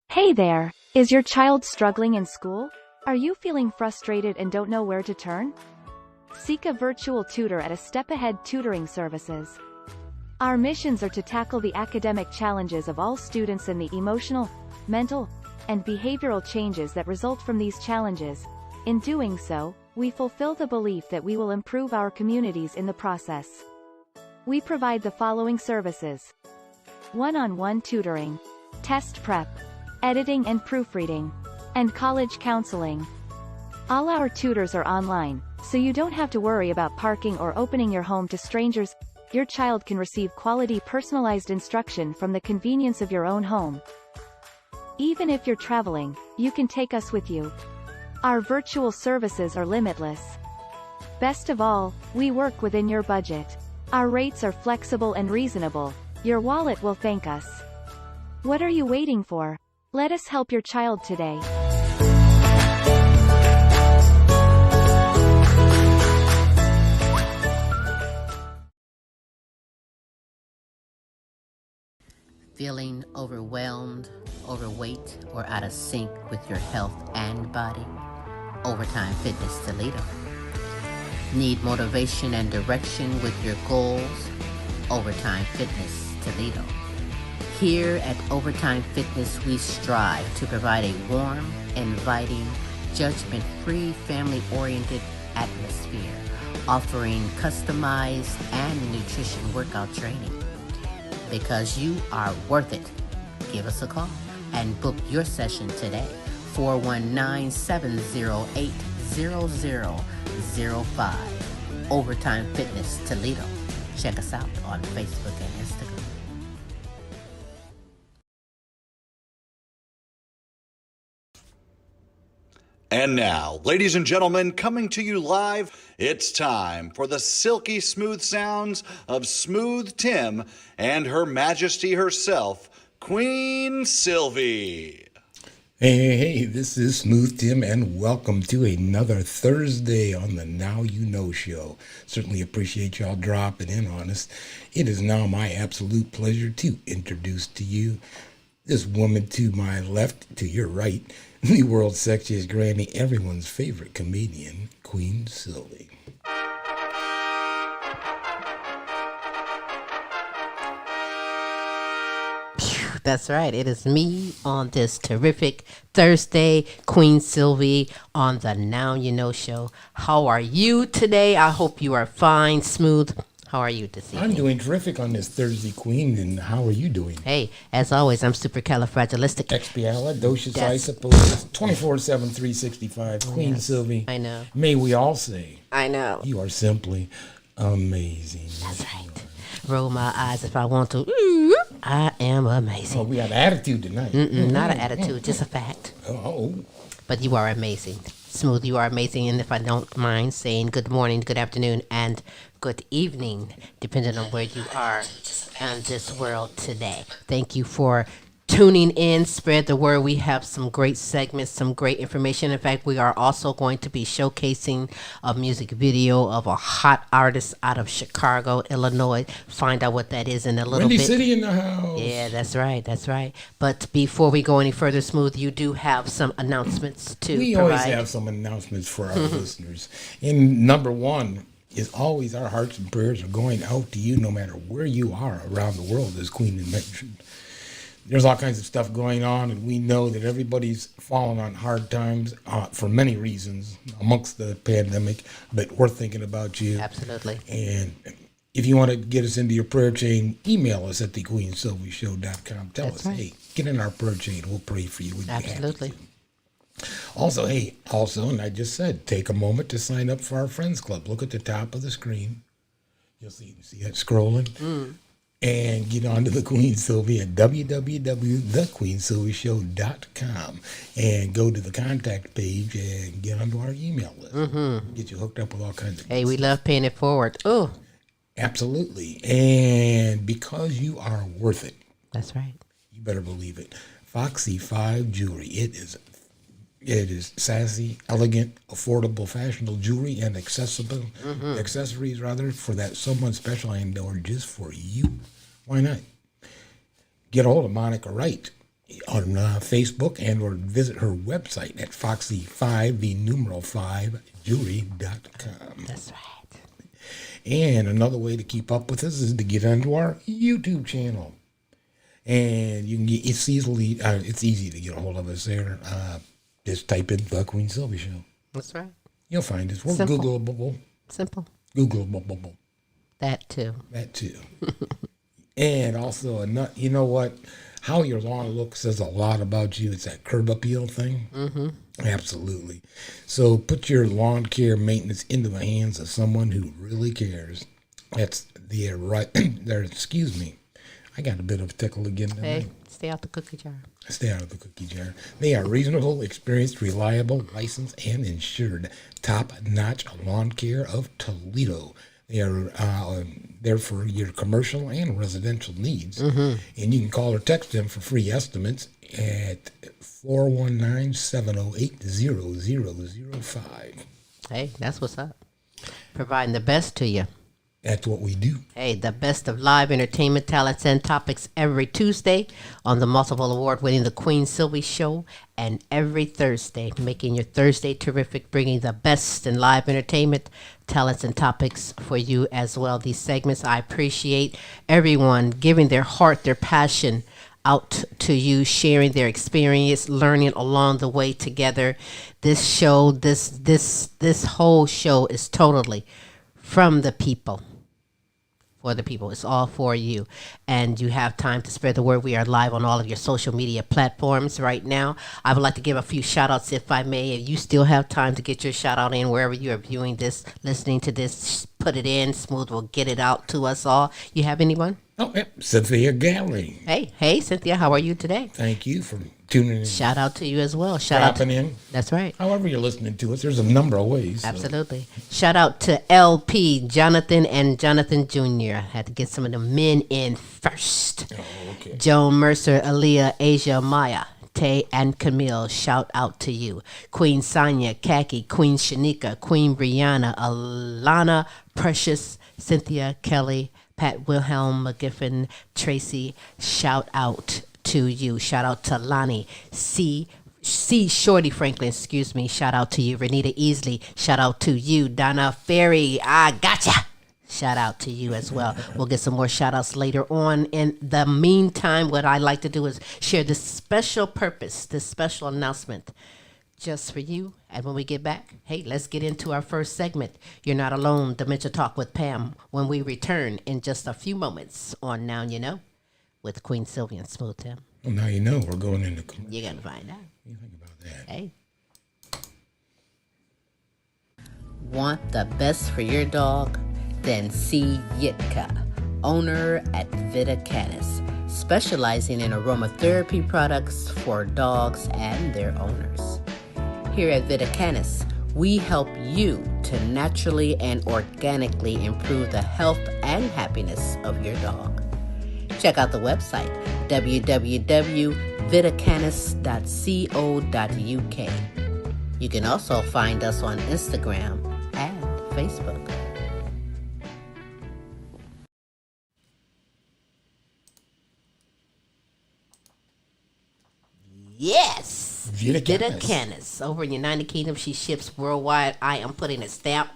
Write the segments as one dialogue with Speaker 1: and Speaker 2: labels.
Speaker 1: Hey there! Is your child struggling in school? Are you feeling frustrated and don't know where to turn? Seek a virtual tutor at a Step Ahead Tutoring Services. Our missions are to tackle the academic challenges of all students and the emotional, mental, and behavioral changes that result from these challenges. In doing so, we fulfill the belief that we will improve our communities in the process. We provide the following services: one-on-one tutoring, test prep, editing and proofreading, and college counseling. All our tutors are online, so you don't have to worry about parking or opening your home to strangers. Your child can receive quality personalized instruction from the convenience of your own home. Even if you're traveling, you can take us with you. Our virtual services are limitless. Best of all, we work within your budget. Our rates are flexible and reasonable. Your wallet will thank us. What are you waiting for? Let us help your child today.
Speaker 2: Feeling overwhelmed, overweight, or out of sync with your health and body? Overtime Fitness Toledo. Need motivation and direction with your goals? Overtime Fitness Toledo. Here at Overtime Fitness, we strive to provide a warm, inviting, judgment-free, family-oriented atmosphere, offering customized and nutrition workout training. Because you are worth it. Give us a call and book your session today. 419-708-0005. Overtime Fitness Toledo. Check us out on Facebook and Instagram.
Speaker 3: And now, ladies and gentlemen, coming to you live, it's time for the silky smooth sounds of Smooth Tim and Her Majesty herself, Queen Silvy.
Speaker 4: Hey, this is Smooth Tim, and welcome to another Thursday on the Now You Know Show. Certainly appreciate y'all dropping in on us. It is now my absolute pleasure to introduce to you this woman to my left, to your right, the world's sexiest granny, everyone's favorite comedian, Queen Silvy.
Speaker 2: That's right. It is me on this terrific Thursday, Queen Silvy on the Now You Know Show. How are you today? I hope you are fine, Smooth. How are you this evening?
Speaker 4: I'm doing terrific on this Thursday, Queen, and how are you doing?
Speaker 2: Hey, as always, I'm supercalifragilistic.
Speaker 4: Expialidocious, I suppose. 24/7, 365. Queen
Speaker 2: Yes,
Speaker 4: Silvy.
Speaker 2: I know.
Speaker 4: May we all say,
Speaker 2: I know.
Speaker 4: you are simply amazing.
Speaker 2: That's right. Roll my eyes if I want to. I am amazing.
Speaker 4: Oh, we got attitude tonight.
Speaker 2: Not an attitude, just a fact.
Speaker 4: Oh.
Speaker 2: But you are amazing. Smooth, you are amazing. And if I don't mind saying good morning, good afternoon, and good evening, depending on where you are in this world today. Thank you for tuning in. Spread the word. We have some great segments, some great information. In fact, we are also going to be showcasing a music video of a hot artist out of Chicago, Illinois. Find out what that is in a little
Speaker 4: Windy
Speaker 2: bit.
Speaker 4: City in the house.
Speaker 2: Yeah, that's right. That's right. But before we go any further, Smooth, you do have some announcements to
Speaker 4: We
Speaker 2: provide.
Speaker 4: always have some announcements for our listeners. And number one is always our hearts and prayers are going out to you no matter where you are around the world, as Queen had mentioned. There's all kinds of stuff going on, and we know that everybody's fallen on hard times for many reasons amongst the pandemic, but we're thinking about you.
Speaker 2: Absolutely.
Speaker 4: And If you want to get us into your prayer chain, email us at thequeensylvyshow.com. Tell
Speaker 2: That's
Speaker 4: us,
Speaker 2: right.
Speaker 4: hey, get in our prayer chain. We'll pray for you. We'd be happy
Speaker 2: Absolutely.
Speaker 4: to. Also, and I just said, take a moment to sign up for our Friends Club. Look at the top of the screen. You'll see that scrolling. And get on to the Queen Silvy at www.thequeensylvyshow.com and go to the contact page and get onto our email list. Get you hooked up with all kinds of
Speaker 2: Hey, we love paying it forward. Oh,
Speaker 4: Absolutely. And because you are worth it,
Speaker 2: that's right.
Speaker 4: you better believe it. Foxy 5 Jewelry. It is sassy, elegant, affordable, fashionable jewelry and accessible accessories for that someone special and or just for you. Why not? Get a hold of Monica Wright on Facebook and or visit her website at foxy5jewelry.com.
Speaker 2: That's right.
Speaker 4: And another way to keep up with us is to get onto our YouTube channel. And you can get it's easy to get a hold of us there. Just type in The Queen Silvy Show.
Speaker 2: That's right.
Speaker 4: You'll find us. We're
Speaker 2: Simple.
Speaker 4: Googleable.
Speaker 2: Simple.
Speaker 4: Googleable.
Speaker 2: That too.
Speaker 4: That too. And also, you know what? How your lawn looks says a lot about you. It's that curb appeal thing. Absolutely. So put your lawn care maintenance into the hands of someone who really cares. That's the right there. Excuse me. I got a bit of a tickle again tonight.
Speaker 2: Hey, stay out the cookie jar.
Speaker 4: Stay out of the cookie jar. They are reasonable, experienced, reliable, licensed, and insured. Top-notch lawn care of Toledo. They are there for your commercial and residential needs. And you can call or text them for free estimates at 419-708-0005.
Speaker 2: Hey, that's what's up. Providing the best to you.
Speaker 4: That's what we do.
Speaker 2: Hey, the best of live entertainment, talents, and topics every Tuesday on the multiple award-winning The Queen Silvy Show, and every Thursday, making your Thursday terrific, bringing the best in live entertainment, talents, and topics for you as well. These segments, I appreciate everyone giving their heart, their passion out to you, sharing their experience, learning along the way together. This show, this whole show is totally from the people. For the people. It's all for you. And you have time to spread the word. We are live on all of your social media platforms right now. I would like to give a few shout outs if I may. If you still have time to get your shout out in wherever you are viewing this, listening to this, put it in. Smooth will get it out to us all. You have anyone?
Speaker 4: Oh, yeah. Cynthia Galley.
Speaker 2: Hey, Cynthia, how are you today?
Speaker 4: Thank you for tuning in.
Speaker 2: Shout out to you as well.
Speaker 4: Dropping in.
Speaker 2: That's right.
Speaker 4: However you're listening to us, there's a number of ways. So.
Speaker 2: Absolutely. Shout out to LP, Jonathan, and Jonathan Jr. I had to get some of the men in first.
Speaker 4: Oh, okay.
Speaker 2: Joan Mercer, Aaliyah, Asia, Maya, Tay, and Camille, shout out to you. Queen Sonia, Khaki, Queen Shanika, Queen Brianna, Alana, Precious, Cynthia, Kelly, Pat Wilhelm, McGiffin, Tracy, shout out to you. Shout out to Lonnie, C. Shorty Franklin, excuse me, shout out to you. Renita Easley, shout out to you. Donna Ferry, I gotcha. Shout out to you as well. We'll get some more shout outs later on. In the meantime, what I like to do is share this special purpose, this special announcement just for you. And when we get back, hey, let's get into our first segment. You're Not Alone, Dementia Talk with Pam, when we return in just a few moments on Now You Know with Queen Silvy and Smooth Tim.
Speaker 4: Well, now you know we're going into commercial.
Speaker 2: You're going to find out.
Speaker 4: What do you think about that?
Speaker 2: Hey. Want the best for your dog? Then see Yitka, owner at Vita Canis, specializing in aromatherapy products for dogs and their owners. Here at Vita Canis, we help you to naturally and organically improve the health and happiness of your dog. Check out the website, www.vitacanis.co.uk. You can also find us on Instagram and Facebook. Yes!
Speaker 4: Vita
Speaker 2: Vita
Speaker 4: Canis.
Speaker 2: Canis. Over in the United Kingdom, she ships worldwide. I am putting a stamp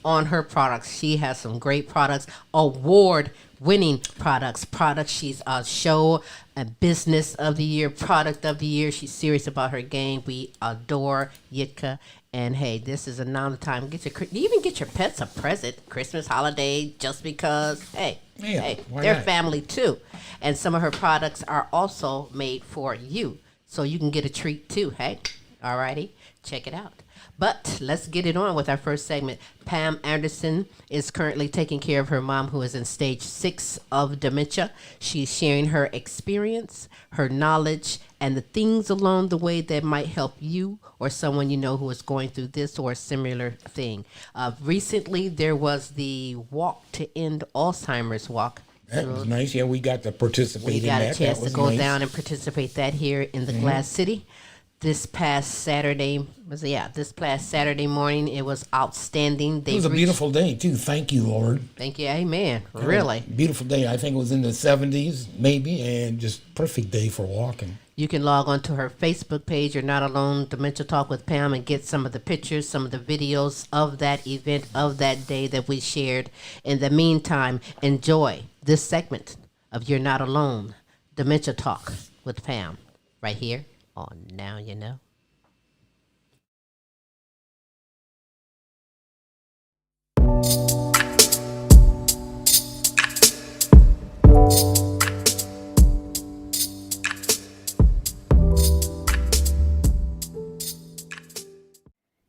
Speaker 2: on her products. She has some great products, award-winning products. She's a show and business of the year, product of the year. She's serious about her game. We adore Yitka. And hey, this is now the time. Even get your pets a present, Christmas, holiday, just because. Hey, they're
Speaker 4: not?
Speaker 2: family too. And some of her products are also made for you, so you can get a treat too. Hey, alrighty, check it out. But let's get it on with our first segment. Pam Anderson is currently taking care of her mom who is in stage 6 of dementia. She's sharing her experience, her knowledge, and the things along the way that might help you or someone you know who is going through this or a similar thing. Recently, there was the Walk to End Alzheimer's Walk.
Speaker 4: That was nice. Yeah, we got to participate in that.
Speaker 2: We got a chance to go
Speaker 4: nice.
Speaker 2: down and participate that here in the Glass City. This past Saturday morning, it was outstanding.
Speaker 4: It was a beautiful day, too. Thank you, Lord.
Speaker 2: Thank you. Amen. Really.
Speaker 4: Beautiful day. I think it was in the 70s, maybe, and just perfect day for walking.
Speaker 2: You can log on to her Facebook page, You're Not Alone, Dementia Talk with Pam, and get some of the pictures, some of the videos of that event, of that day that we shared. In the meantime, enjoy this segment of You're Not Alone, Dementia Talk with Pam, right here on Now You Know.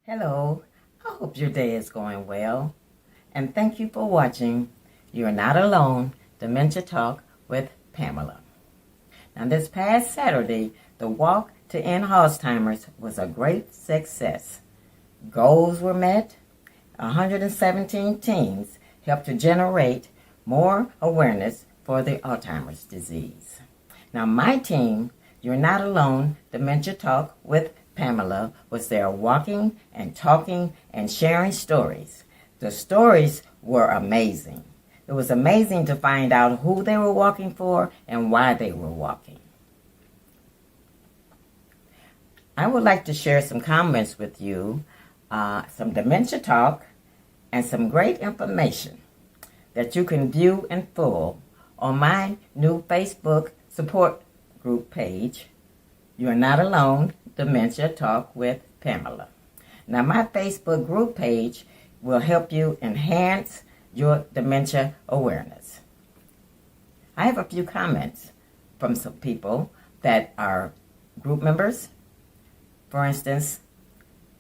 Speaker 5: Hello, I hope your day is going well, and thank you for watching You're Not Alone, Dementia Talk with Pamela. Now this past Saturday, the Walk to End Alzheimer's was a great success. Goals were met, 117 teams helped to generate more awareness for the Alzheimer's disease. Now my team, You're Not Alone, Dementia Talk with Pamela, was there walking and talking and sharing stories. The stories were amazing. It was amazing to find out who they were walking for and why they were walking. I would like to share some comments with you, some dementia talk, and some great information that you can view in full on my new Facebook support group page, You're Not Alone, Dementia Talk with Pamela. Now, my Facebook group page will help you enhance your dementia awareness. I have a few comments from some people that are group members. For instance,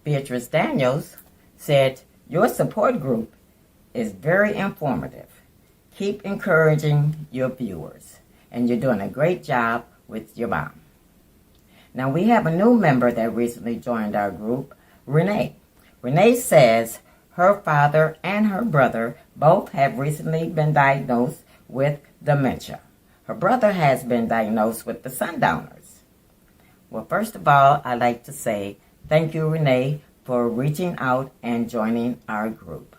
Speaker 5: Beatrice Daniels said, your support group is very informative. Keep encouraging your viewers, and you're doing a great job with your mom. Now, we have a new member that recently joined our group, Renee. Renee says her father and her brother both have recently been diagnosed with dementia. Her brother has been diagnosed with the sundowners. Well, first of all, I'd like to say thank you, Renee, for reaching out and joining our group.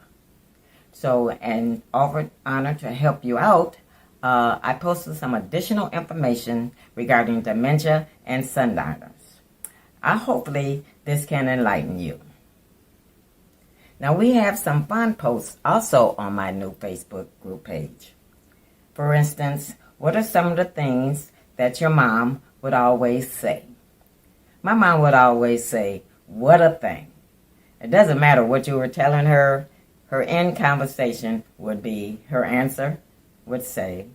Speaker 5: So, in honor to help you out, I posted some additional information regarding dementia and sundowners. Hopefully this can enlighten you. Now we have some fun posts also on my new Facebook group page. For instance, what are some of the things that your mom would always say? My mom would always say, what a thing. It doesn't matter what you were telling her, her end conversation would be, her answer would say,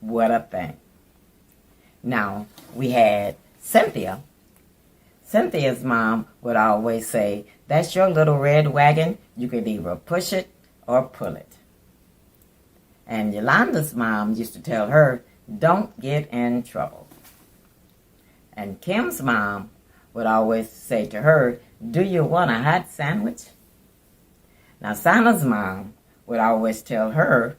Speaker 5: what a thing. Now, we had Cynthia. Cynthia's mom would always say, that's your little red wagon. You can either push it or pull it. And Yolanda's mom used to tell her, don't get in trouble. And Kim's mom would always say to her, do you want a hot sandwich? Now, Sana's mom would always tell her,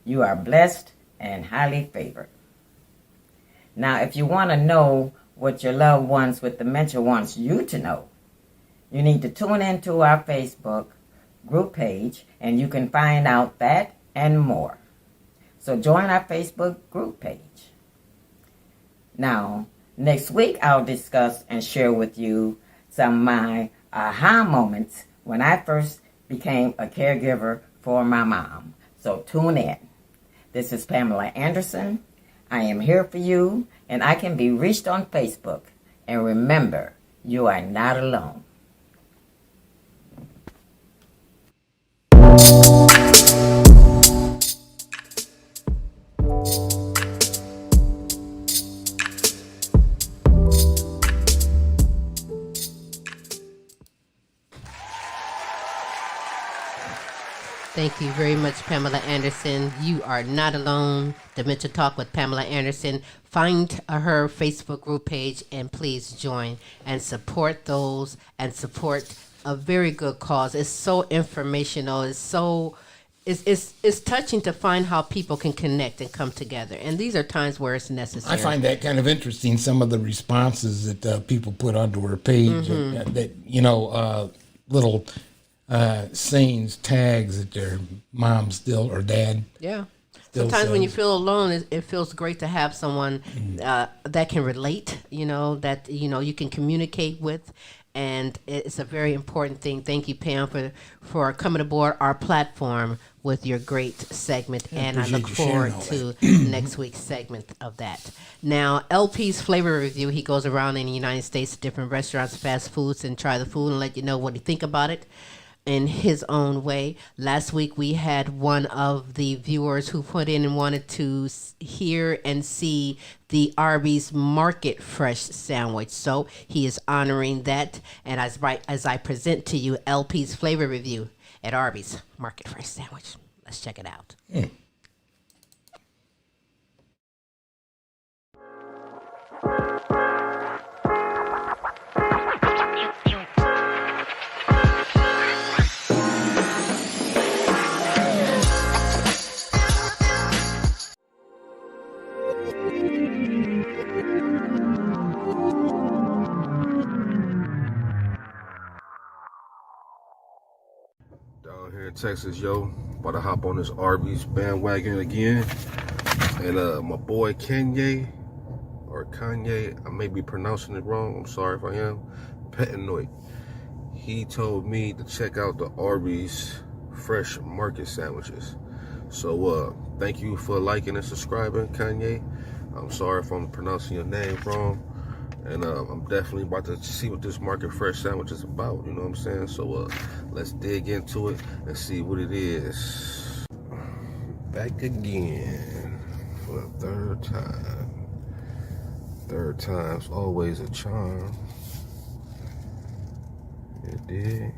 Speaker 5: you are blessed and highly favored. Now, if you want to know what your loved ones with dementia wants you to know, you need to tune into our Facebook group page, and you can find out that and more. So join our Facebook group page. Now, next week I'll discuss and share with you some of my aha moments when I first became a caregiver for my mom. So tune in. This is Pamela Anderson. I am here for you, and I can be reached on Facebook. And remember, you are not alone.
Speaker 2: Thank you very much, Pamela Anderson. You are not alone. Dementia Talk with Pamela Anderson. Find her Facebook group page and please join and support those and support a very good cause. It's so informational. It's touching to find how people can connect and come together. And these are times where it's necessary.
Speaker 4: I find that kind of interesting. Some of the responses that people put onto her page that little sayings, tags that their mom still or dad.
Speaker 2: Yeah. Sometimes when you feel alone, it feels great to have someone that can relate, that, you can communicate with. And it's a very important thing. Thank you, Pam, for coming aboard our platform with your great segment. And I look forward to next week's segment of that. Now, LPs Flavor Review, he goes around in the United States to different restaurants, fast foods, and try the food and let you know what he think about it in his own way. Last week we had one of the viewers who put in and wanted to hear and see the Arby's Market Fresh sandwich. So he is honoring that. And as I present to you LP's Flavor Review at Arby's Market Fresh sandwich. Let's check it out.
Speaker 6: Down here in Texas, yo, about to hop on this Arby's bandwagon again. And my boy Kanye, I may be pronouncing it wrong, I'm sorry if I am, Petinoid. He told me to check out the Arby's Fresh Market Sandwiches. So thank you for liking and subscribing, Kanye. I'm sorry if I'm pronouncing your name wrong. And I'm definitely about to see what this Market Fresh sandwich is about, you know what I'm saying? So let's dig into it and see what it is. Back again for the third time. Third time's always a charm. You dig?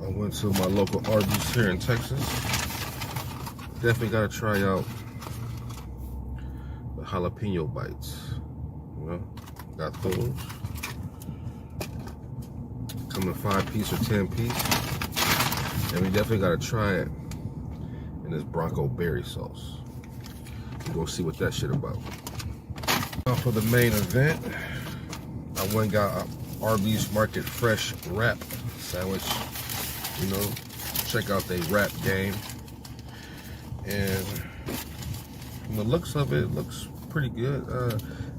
Speaker 6: I went to my local Arby's here in Texas. Definitely gotta try out the jalapeno bites. Got those. Come in 5-piece or 10-piece. And we definitely gotta try it in this Bronco berry sauce. We're gonna see what that shit about. Now for the main event, I went and got a Arby's Market Fresh wrap sandwich. Check out their wrap game. And from the looks of it, it looks pretty good.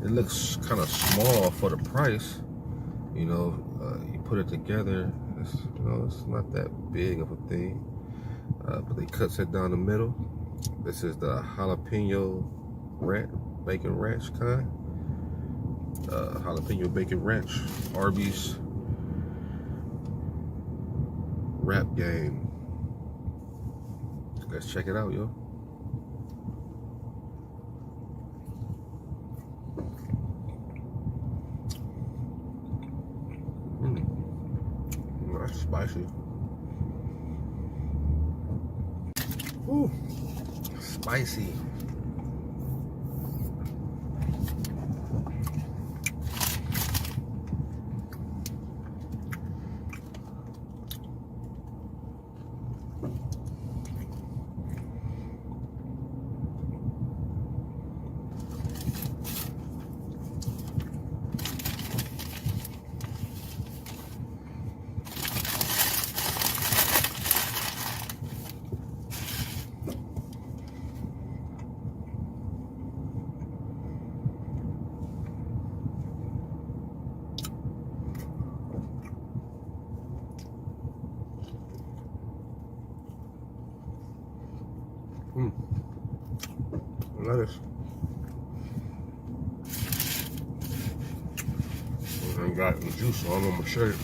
Speaker 6: It looks kind of small for the price. You put it together, it's not that big of a thing. But they cut it down the middle. This is the jalapeno bacon ranch kind. Jalapeno bacon ranch. Arby's wrap game. Let's check it out, yo. That's spicy. Ooh, spicy. Lettuce. I got the juice all on my shirt.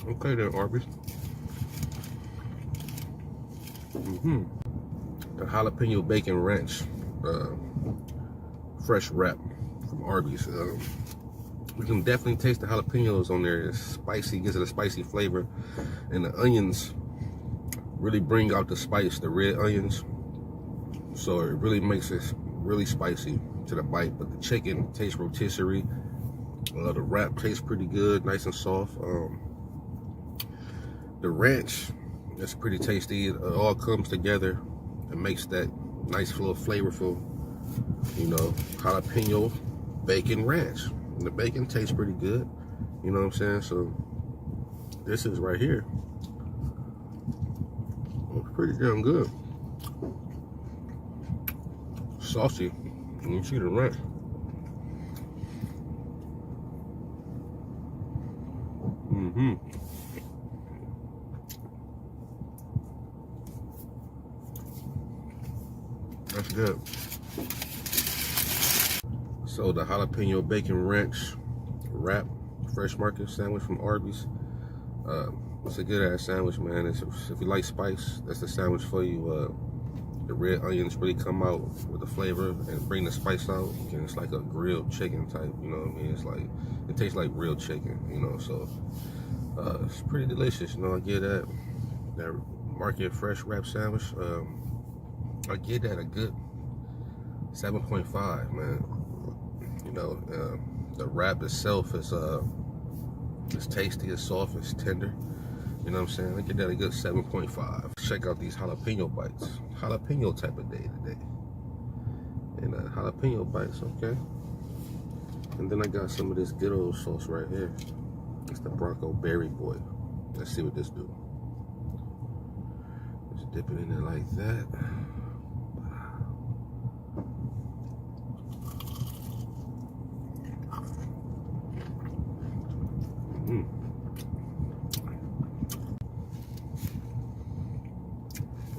Speaker 6: Okay then, Arby's. The jalapeno bacon ranch fresh wrap from Arby's. You can definitely taste the jalapenos on there. It's spicy, gives it a spicy flavor, and the onions really bring out the spice, the red onions. So it really makes it really spicy to the bite. But the chicken tastes rotisserie. The wrap tastes pretty good, nice and soft. The ranch, it's pretty tasty. It all comes together and makes that nice little flavorful, you know, jalapeno bacon ranch. And the bacon tastes pretty good, you know what I'm saying? So this is right here. It's pretty damn good. Saucy, and you see the ranch. That's good. So the jalapeno bacon ranch wrap fresh market sandwich from Arby's. It's a good ass sandwich, man. If you like spice, that's the sandwich for you. The red onions really come out with the flavor and bring the spice out. And it's like a grilled chicken type, you know what I mean? It's like, it tastes like real chicken, you know, so it's pretty delicious, you know. I give that market fresh wrap sandwich, I give that a good 7.5, man. You know, the wrap itself is it's tasty, it's soft, it's tender. You know what I'm saying? I give that a good 7.5. Check out these jalapeno bites. Jalapeno type of day today. And jalapeno bites, okay. And then I got some of this good old sauce right here. It's the Bronco Berry Boy. Let's see what this do. Just dip it in there like that.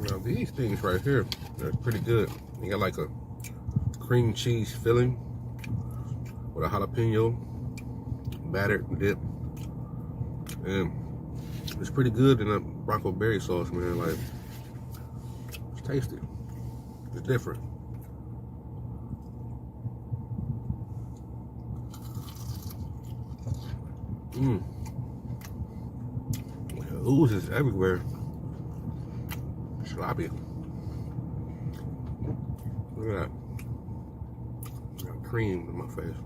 Speaker 6: Now these things right here, they're pretty good. You got like a cream cheese filling with a jalapeno battered dip, and it's pretty good in a Bronco berry sauce, man. Like, it's tasty. It's different. The ooze is everywhere. Sloppy. Look at that. Got cream in my face.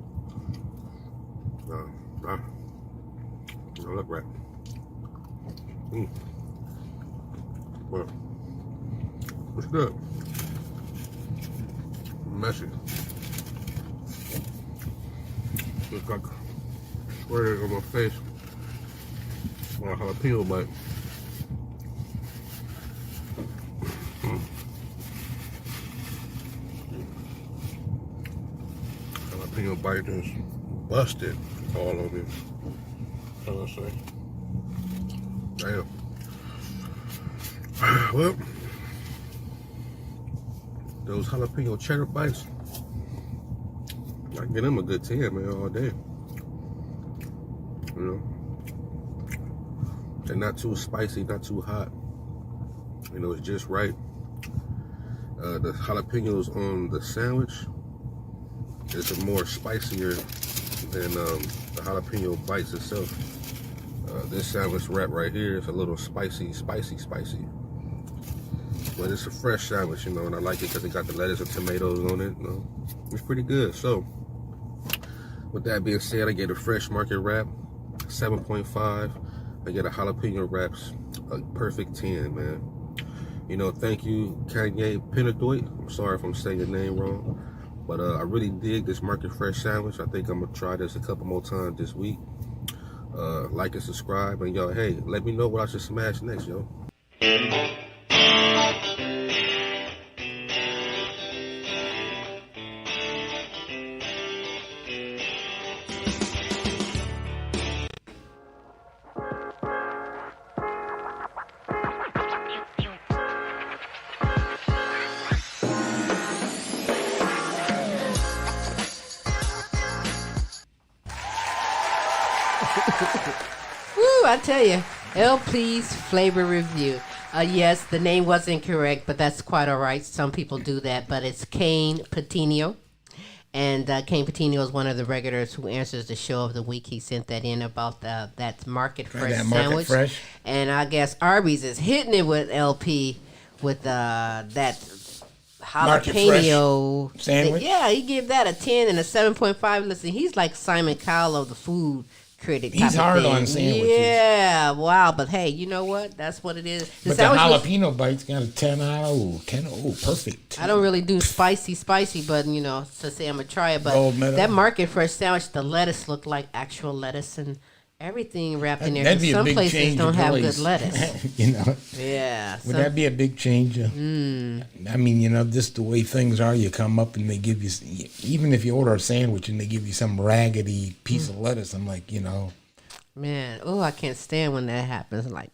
Speaker 6: Don't look right. Well, what's good? Messy. Looks like squirted on my face. On a jalapeno bite. Jalapeno bite is busted all on me. What I say? Damn. Well, those jalapeno cheddar bites, I can get them a good 10, man, all day. You know, they're not too spicy, not too hot. You know, it's just right. The jalapenos on the sandwich is more spicier than the jalapeno bites itself. This sandwich wrap right here is a little spicy. But it's a fresh sandwich, you know, and I like it because it got the lettuce and tomatoes on it. You know, it's pretty good. So, with that being said, I get a fresh market wrap, 7.5. I get a jalapeno wraps, a perfect 10, man. You know, thank you, Kanye Penadoit. I'm sorry if I'm saying your name wrong, but I really dig this market fresh sandwich. I think I'm gonna try this a couple more times this week. Like and subscribe, and y'all, hey, let me know what I should smash next, yo.
Speaker 2: I tell you, LPs Flavor Review. Yes, the name was incorrect, but that's quite all right. Some people do that, but it's Kane Patino. And Kane Patino is one of the regulars who answers the show of the week. He sent that in about that Market Fresh
Speaker 4: that
Speaker 2: sandwich.
Speaker 4: Market Fresh.
Speaker 2: And I guess Arby's is hitting it with LP with that jalapeno
Speaker 4: sandwich.
Speaker 2: Yeah, he gave that a 10 and a 7.5. Listen, he's like Simon Cowell of the food critic.
Speaker 4: He's hard on sandwiches.
Speaker 2: Yeah, wow. But hey, you know what? That's what it is.
Speaker 4: But the jalapeno bite's got a 10 out of 10. Oh, perfect.
Speaker 2: I don't really do spicy, but to say I'm gonna try it. But that Market Fresh sandwich, the lettuce looked like actual lettuce and everything wrapped in there.
Speaker 4: That'd be
Speaker 2: Some
Speaker 4: a big
Speaker 2: places
Speaker 4: change
Speaker 2: don't have
Speaker 4: place.
Speaker 2: good lettuce. Yeah.
Speaker 4: Would that be a big change? I mean, just the way things are, you come up and they give you, even if you order a sandwich and they give you some raggedy piece of lettuce, I'm like,
Speaker 2: Man, I can't stand when that happens. Like,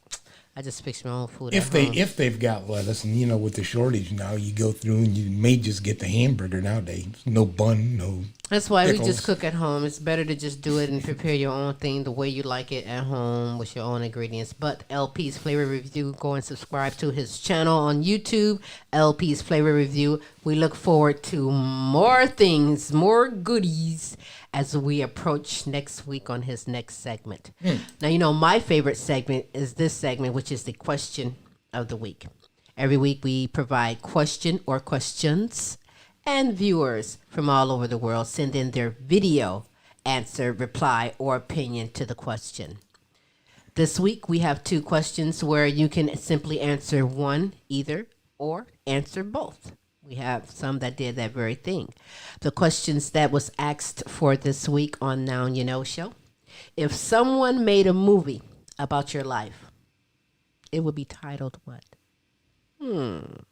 Speaker 2: I just fix my own food
Speaker 4: if they've got lettuce, and with the shortage now, you go through and you may just get the hamburger nowadays. No bun, no.
Speaker 2: That's why
Speaker 4: pickles.
Speaker 2: we just cook at home. It's better to just do it and prepare your own thing the way you like it at home with your own ingredients. But LP's Flavor Review, go and subscribe to his channel on YouTube, LP's Flavor Review. We look forward to more things, more goodies as we approach next week on his next segment. Now, my favorite segment is this segment, which is the question of the week. Every week we provide question or questions, and viewers from all over the world send in their video answer, reply, or opinion to the question. This week we have 2 questions where you can simply answer one, either, or answer both. We have some that did that very thing. The questions that was asked for this week on Now You Know Show. If someone made a movie about your life, it would be titled what? And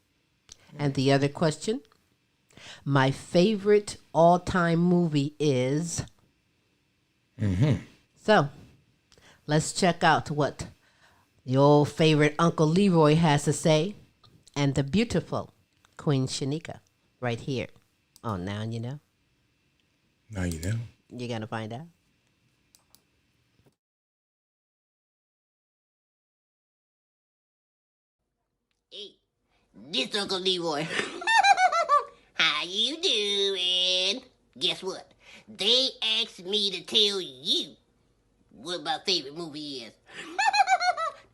Speaker 2: the other question, my favorite all-time movie is... So, let's check out what the old favorite Uncle Leroy has to say and the beautiful Queen Shanika right here on Now You Know.
Speaker 4: Now you know.
Speaker 2: You're going to find out.
Speaker 7: Hey, this Uncle Leroy. How you doing? Guess what? They asked me to tell you what my favorite movie is.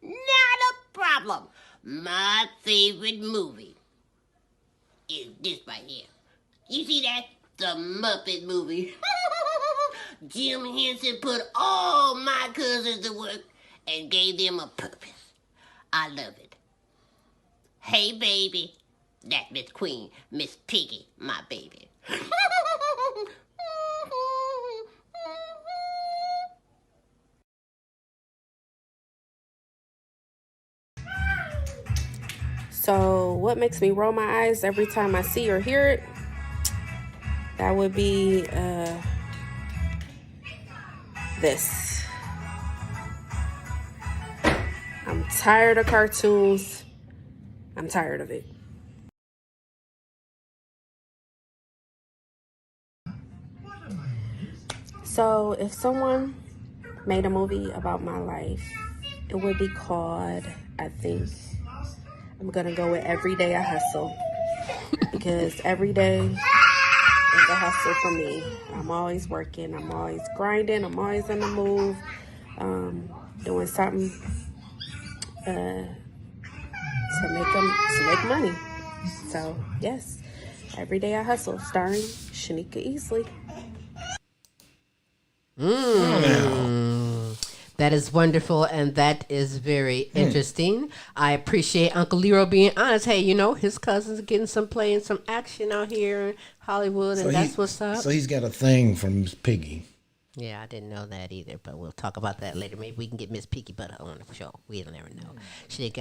Speaker 7: Not a problem. My favorite movie is this right here. You see that? The Muppet movie. Jim Henson put all my cousins to work and gave them a purpose. I love it. Hey, baby. That's Miss Queen, Miss Piggy, my baby.
Speaker 8: So what makes me roll my eyes every time I see or hear it? That would be this. I'm tired of cartoons. I'm tired of it. So if someone made a movie about my life, it would be called, I think, I'm going to go with Every Day I Hustle. Because every day is a hustle for me. I'm always working. I'm always grinding. I'm always on the move. Doing something to make money. So, yes. Every Day I Hustle, starring Shanika Easley.
Speaker 2: That is wonderful, and that is very interesting. I appreciate Uncle Leroy being honest. Hey, his cousin's getting some play and some action out here in Hollywood, and that's what's up.
Speaker 4: So he's got a thing for Miss Piggy.
Speaker 2: Yeah, I didn't know that either, but we'll talk about that later. Maybe we can get Miss Piggy Butter on the show. We'll never know. She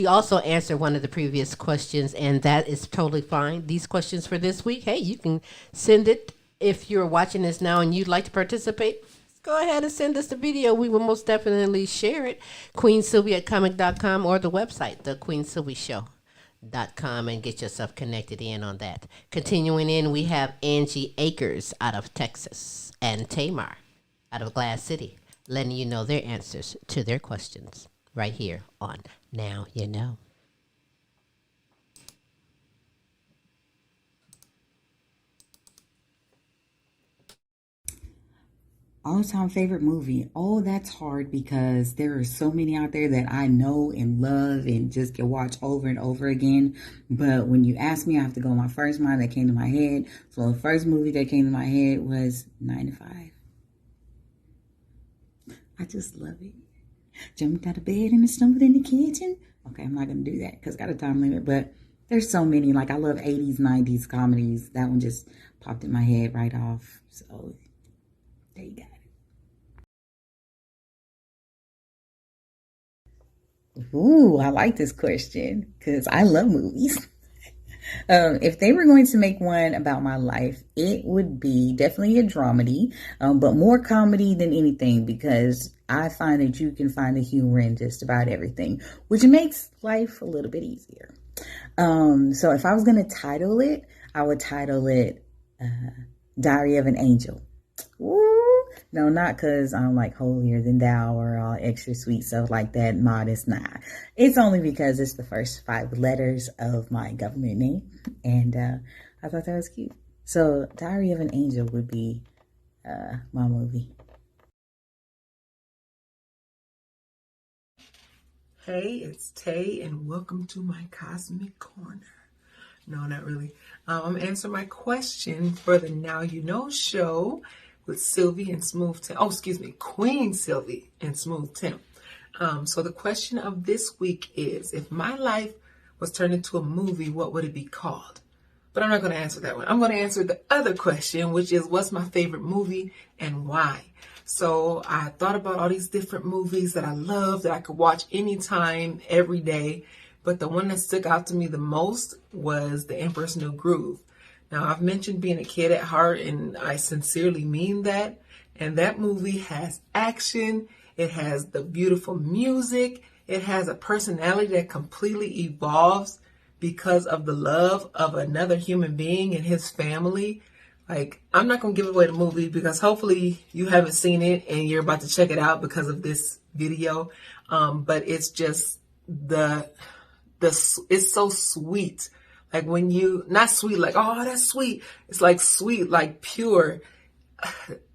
Speaker 2: also answered one of the previous questions, and that is totally fine. These questions for this week, hey, you can send it if you're watching this now and you'd like to participate. Go ahead and send us the video. We will most definitely share it. QueenSilvy@comic.com or the website, theQueenSilvyShow.com, and get yourself connected in on that. Continuing in, we have Angie Akers out of Texas and Tamar out of Glass City. letting you know their answers to their questions right here on Now You Know.
Speaker 9: All-time favorite movie. Oh, that's hard because there are so many out there that I know and love and just can watch over and over again. But when you ask me, I have to go my first mind that came to my head. So the first movie that came to my head was 9 to 5. I just love it. Jumped out of bed and stumbled in the kitchen. Okay, I'm not going to do that because I got a time limit. But there's so many. Like, I love 80s, 90s comedies. That one just popped in my head right off. So there you go. Ooh, I like this question because I love movies. If they were going to make one about my life, it would be definitely a dramedy, but more comedy than anything because I find that you can find the humor in just about everything, which makes life a little bit easier. So if I was going to title it, I would title it Diary of an Angel. Ooh. No, not because I'm like holier than thou or all extra sweet stuff like that, modest. Nah, it's only because it's the first 5 letters of my government name, and I thought that was cute. So, Diary of an Angel would be my movie.
Speaker 10: Hey, it's Tay, and welcome to my Cosmic Corner. No, not really. I'm answering my question for the Now You Know show with Silvy and Smooth Tim. Oh, excuse me, Queen Silvy and Smooth Tim. So the question of this week is, if my life was turned into a movie, what would it be called? But I'm not going to answer that one. I'm going to answer the other question, which is, what's my favorite movie and why? So I thought about all these different movies that I love, that I could watch anytime, every day. But the one that stuck out to me the most was The Emperor's New Groove. Now, I've mentioned being a kid at heart, and I sincerely mean that. And that movie has action. It has the beautiful music. It has a personality that completely evolves because of the love of another human being and his family. Like, I'm not going to give away the movie because hopefully you haven't seen it and you're about to check it out because of this video. But it's just it's so sweet. Like when you, not sweet, like, oh, that's sweet. It's like sweet, like pure.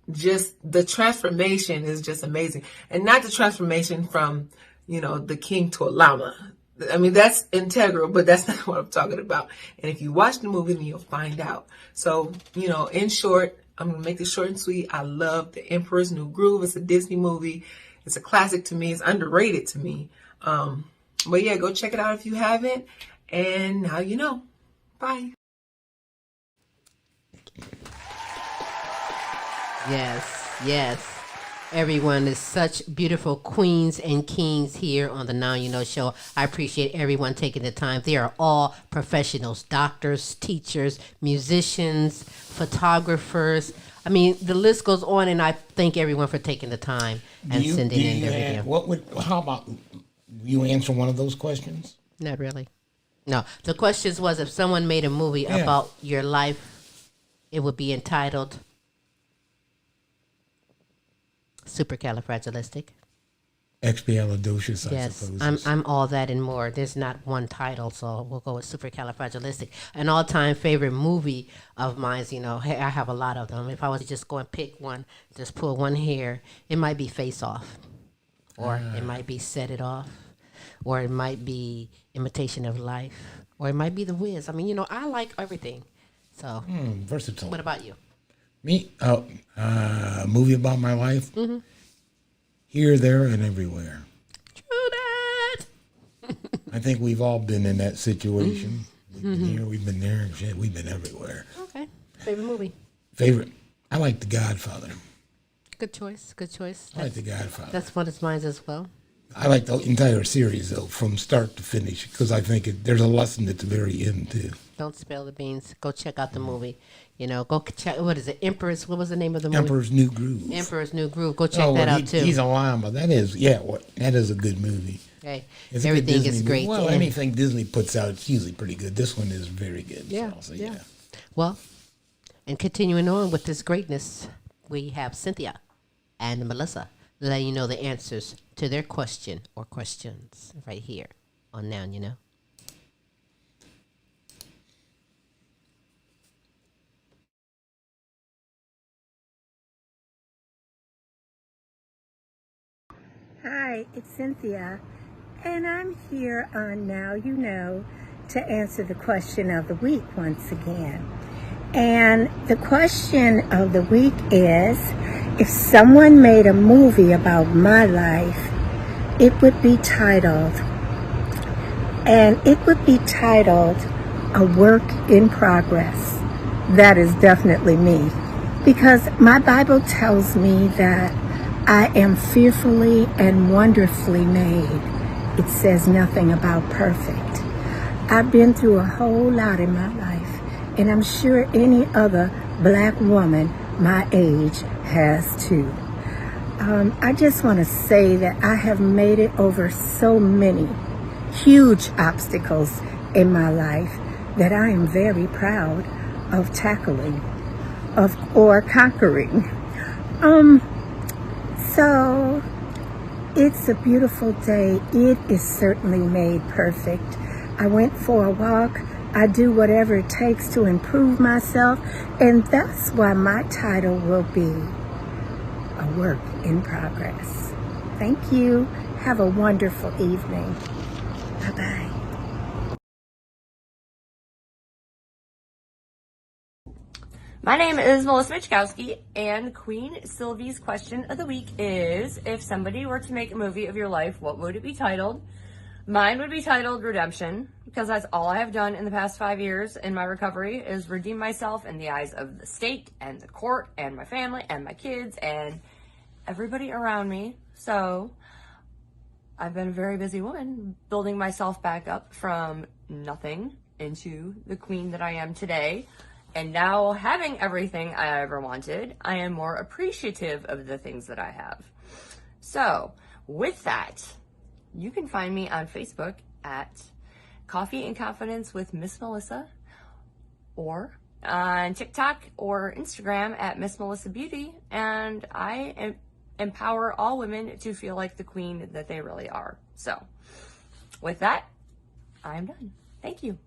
Speaker 10: Just the transformation is just amazing. And not the transformation from, the king to a llama. I mean, that's integral, but that's not what I'm talking about. And if you watch the movie, then you'll find out. So, in short, I'm going to make this short and sweet. I love The Emperor's New Groove. It's a Disney movie. It's a classic to me. It's underrated to me. But yeah, go check it out if you haven't. And now you know. Bye.
Speaker 2: Yes. Everyone is such beautiful queens and kings here on the Now You Know show. I appreciate everyone taking the time. They are all professionals, doctors, teachers, musicians, photographers. I mean, the list goes on, and I thank everyone for taking the time and sending in their video.
Speaker 4: How about you answer one of those questions?
Speaker 2: Not really. No, the question was, if someone made a movie about your life, it would be entitled Supercalifragilistic.
Speaker 4: Expialidocious, I
Speaker 2: yes,
Speaker 4: suppose.
Speaker 2: I'm all that and more. There's not one title, so we'll go with Supercalifragilistic. An all-time favorite movie of mine, I have a lot of them. If I was to just go and pick one, just pull one here, it might be Face Off, or it might be Set It Off, or it might be Imitation of Life, or it might be The Wiz. I mean, I like everything. So
Speaker 4: versatile.
Speaker 2: What about you?
Speaker 4: Me? A movie about my life? Mm-hmm. Here, There, and Everywhere.
Speaker 2: True that.
Speaker 4: I think we've all been in that situation. We've been here, we've been there, and shit, we've been everywhere.
Speaker 2: Okay. Favorite movie?
Speaker 4: I like The Godfather.
Speaker 2: Good choice.
Speaker 4: I like The Godfather.
Speaker 2: That's one of mine as well.
Speaker 4: I like the entire series, though, from start to finish, because I think there's a lesson at the very end, too.
Speaker 2: Don't spill the beans. Go check out the movie. Go check, what is it? What was the name of the movie?
Speaker 4: Emperor's New Groove.
Speaker 2: Emperor's New Groove. Go check that out, too.
Speaker 4: He's a llama. That is a good movie.
Speaker 2: Hey, everything is great.
Speaker 4: Well, anything Disney puts out, it's usually pretty good. This one is very good.
Speaker 2: Yeah.
Speaker 4: Yeah.
Speaker 2: Well, and continuing on with this greatness, we have Cynthia and Melissa. letting you know the answers to their question or questions right here on Now You Know.
Speaker 11: Hi, it's Cynthia, and I'm here on Now You Know to answer the question of the week once again. And the question of the week is, if someone made a movie about my life, it would be titled, A Work in Progress. That is definitely me, because my Bible tells me that I am fearfully and wonderfully made. It says nothing about perfect. I've been through a whole lot in my life, and I'm sure any other black woman my age has too. I just want to say that I have made it over so many huge obstacles in my life that I am very proud of tackling or conquering. So it's a beautiful day. It is certainly made perfect. I went for a walk. I do whatever it takes to improve myself, and that's why my title will be A Work in Progress. Thank you. Have a wonderful evening. Bye-bye.
Speaker 12: My name is Melissa Michkowski, and Queen Silvy's question of the week is, if somebody were to make a movie of your life, what would it be titled? Mine would be titled Redemption, because that's all I have done in the past 5 years in my recovery is redeem myself in the eyes of the state and the court and my family and my kids and everybody around me. So I've been a very busy woman building myself back up from nothing into the queen that I am today. And now, having everything I ever wanted, I am more appreciative of the things that I have. So, with that, you can find me on Facebook at Coffee and Confidence with Miss Melissa, or on TikTok or Instagram at Miss Melissa Beauty. And I empower all women to feel like the queen that they really are. So, with that, I'm done. Thank you.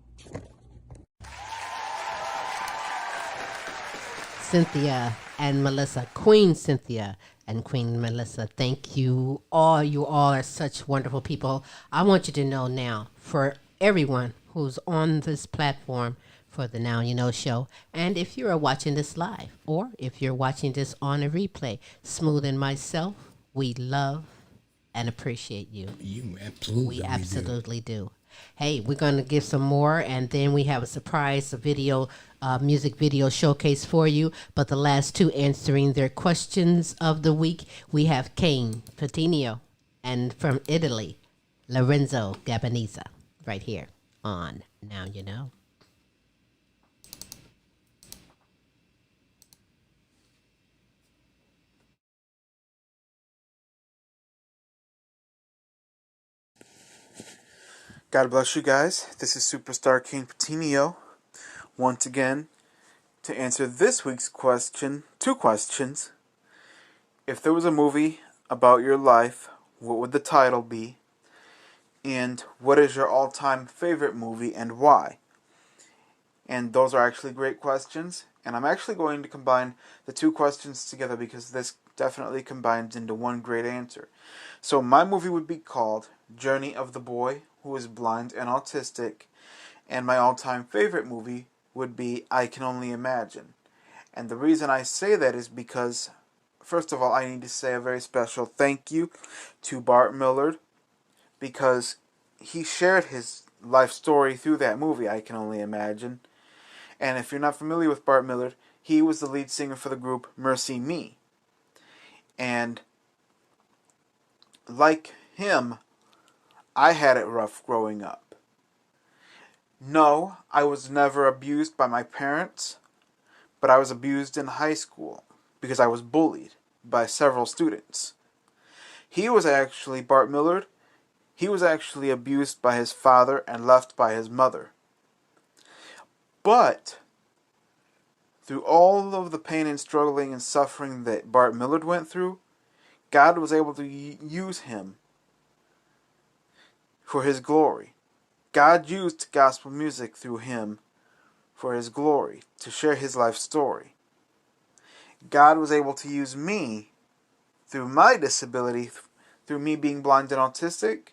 Speaker 2: Cynthia and Melissa, Queen Cynthia and Queen Melissa, thank you all. You all are such wonderful people. I want you to know now, for everyone who's on this platform for the Now You Know show, and if you are watching this live, or if you're watching this on a replay, Smooth and myself, we love and appreciate you.
Speaker 4: You absolutely
Speaker 2: do. Hey, we're going to give some more, and then we have a surprise music video showcase for you. But the last two answering their questions of the week, we have Kane Patinio, and from Italy, Lorenzo Gabaniza, right here on Now You Know.
Speaker 13: God bless you guys. This is Superstar King Patinio once again to answer this week's question. Two questions. If there was a movie about your life, what would the title be? And what is your all-time favorite movie and why? And those are actually great questions. And I'm actually going to combine the two questions together because this definitely combines into one great answer. So my movie would be called Journey of the Boy Who is Blind and Autistic, and my all-time favorite movie would be I Can Only Imagine. And the reason I say that is because, first of all, I need to say a very special thank you to Bart Millard, because he shared his life story through that movie, I Can Only Imagine. And if you're not familiar with Bart Millard, he was the lead singer for the group Mercy Me. And like him, I had it rough growing up. No, I was never abused by my parents, but I was abused in high school because I was bullied by several students. Bart Millard, he was actually abused by his father and left by his mother. But through all of the pain and struggling and suffering that Bart Millard went through, God was able to use him for his glory. God used gospel music through him for his glory, to share his life story. God was able to use me through my disability, through me being blind and autistic.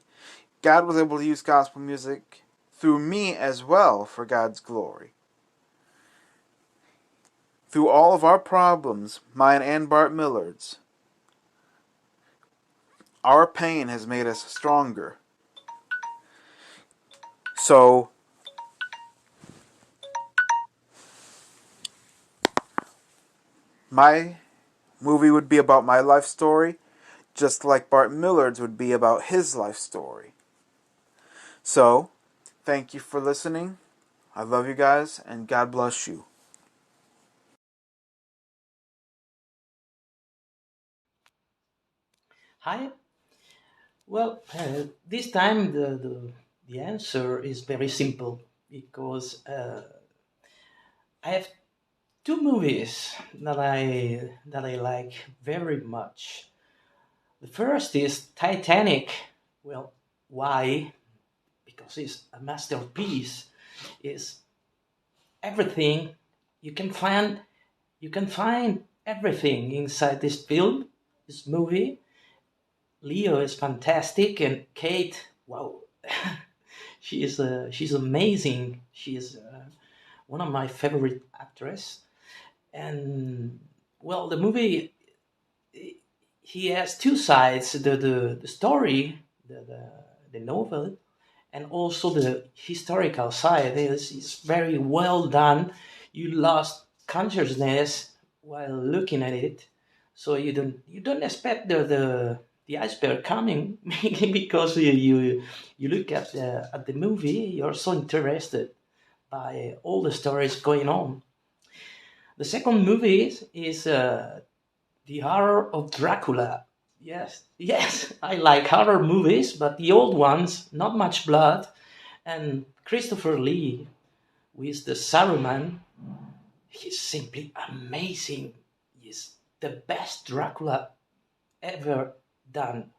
Speaker 13: God was able to use gospel music through me as well for God's glory. Through all of our problems, mine and Bart Millard's, our pain has made us stronger. So, my movie would be about my life story, just like Bart Millard's would be about his life story. So, thank you for listening. I love you guys, and God bless you.
Speaker 14: Hi. Well, this time the answer is very simple because I have two movies that I like very much. The first is Titanic. Well, why? Because it's a masterpiece. It's everything you can find. You can find everything inside this film, this movie. Leo is fantastic, and Kate, wow, she's amazing. She is one of my favorite actresses. And well, the movie, he has two sides: the story, the novel, and also the historical side. It's very well done. You lost consciousness while looking at it, so you don't expect the iceberg coming because you look at the movie. You're so interested by all the stories going on. The second movie is The Horror of Dracula. Yes, yes, I like horror movies, but the old ones, not much blood. And Christopher Lee, who is the Saruman, he's simply amazing. He's the best Dracula ever done.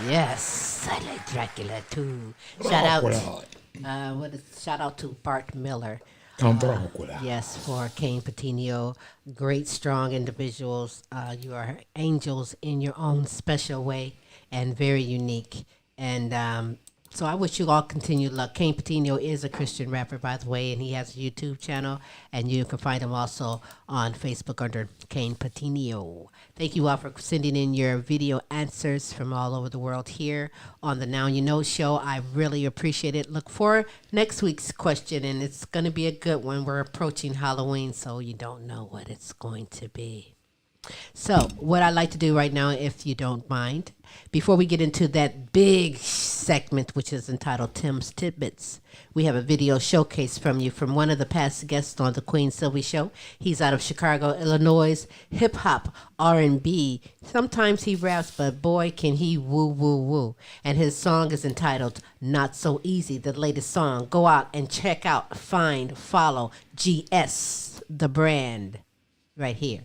Speaker 2: Yes, I like Dracula too. Shout out to Bart Miller. Yes, for Kane Patino. Great, strong individuals. You are angels in your own special way and very unique. And so I wish you all continued luck. Kane Patino is a Christian rapper, by the way, and he has a YouTube channel, and you can find him also on Facebook under Kane Patino. Thank you all for sending in your video answers from all over the world here on the Now You Know show. I really appreciate it. Look for next week's question, and it's going to be a good one. We're approaching Halloween, so you don't know what it's going to be. So what I'd like to do right now, if you don't mind, before we get into that big segment, which is entitled Tim's Tid Bits, we have a video showcase from you from one of the past guests on the Queen Silvy Show. He's out of Chicago, Illinois, hip-hop, R&B. Sometimes he raps, but boy, can he woo, woo, woo. And his song is entitled Not So Easy, the latest song. Go out and check out, find, follow GS, the brand, right here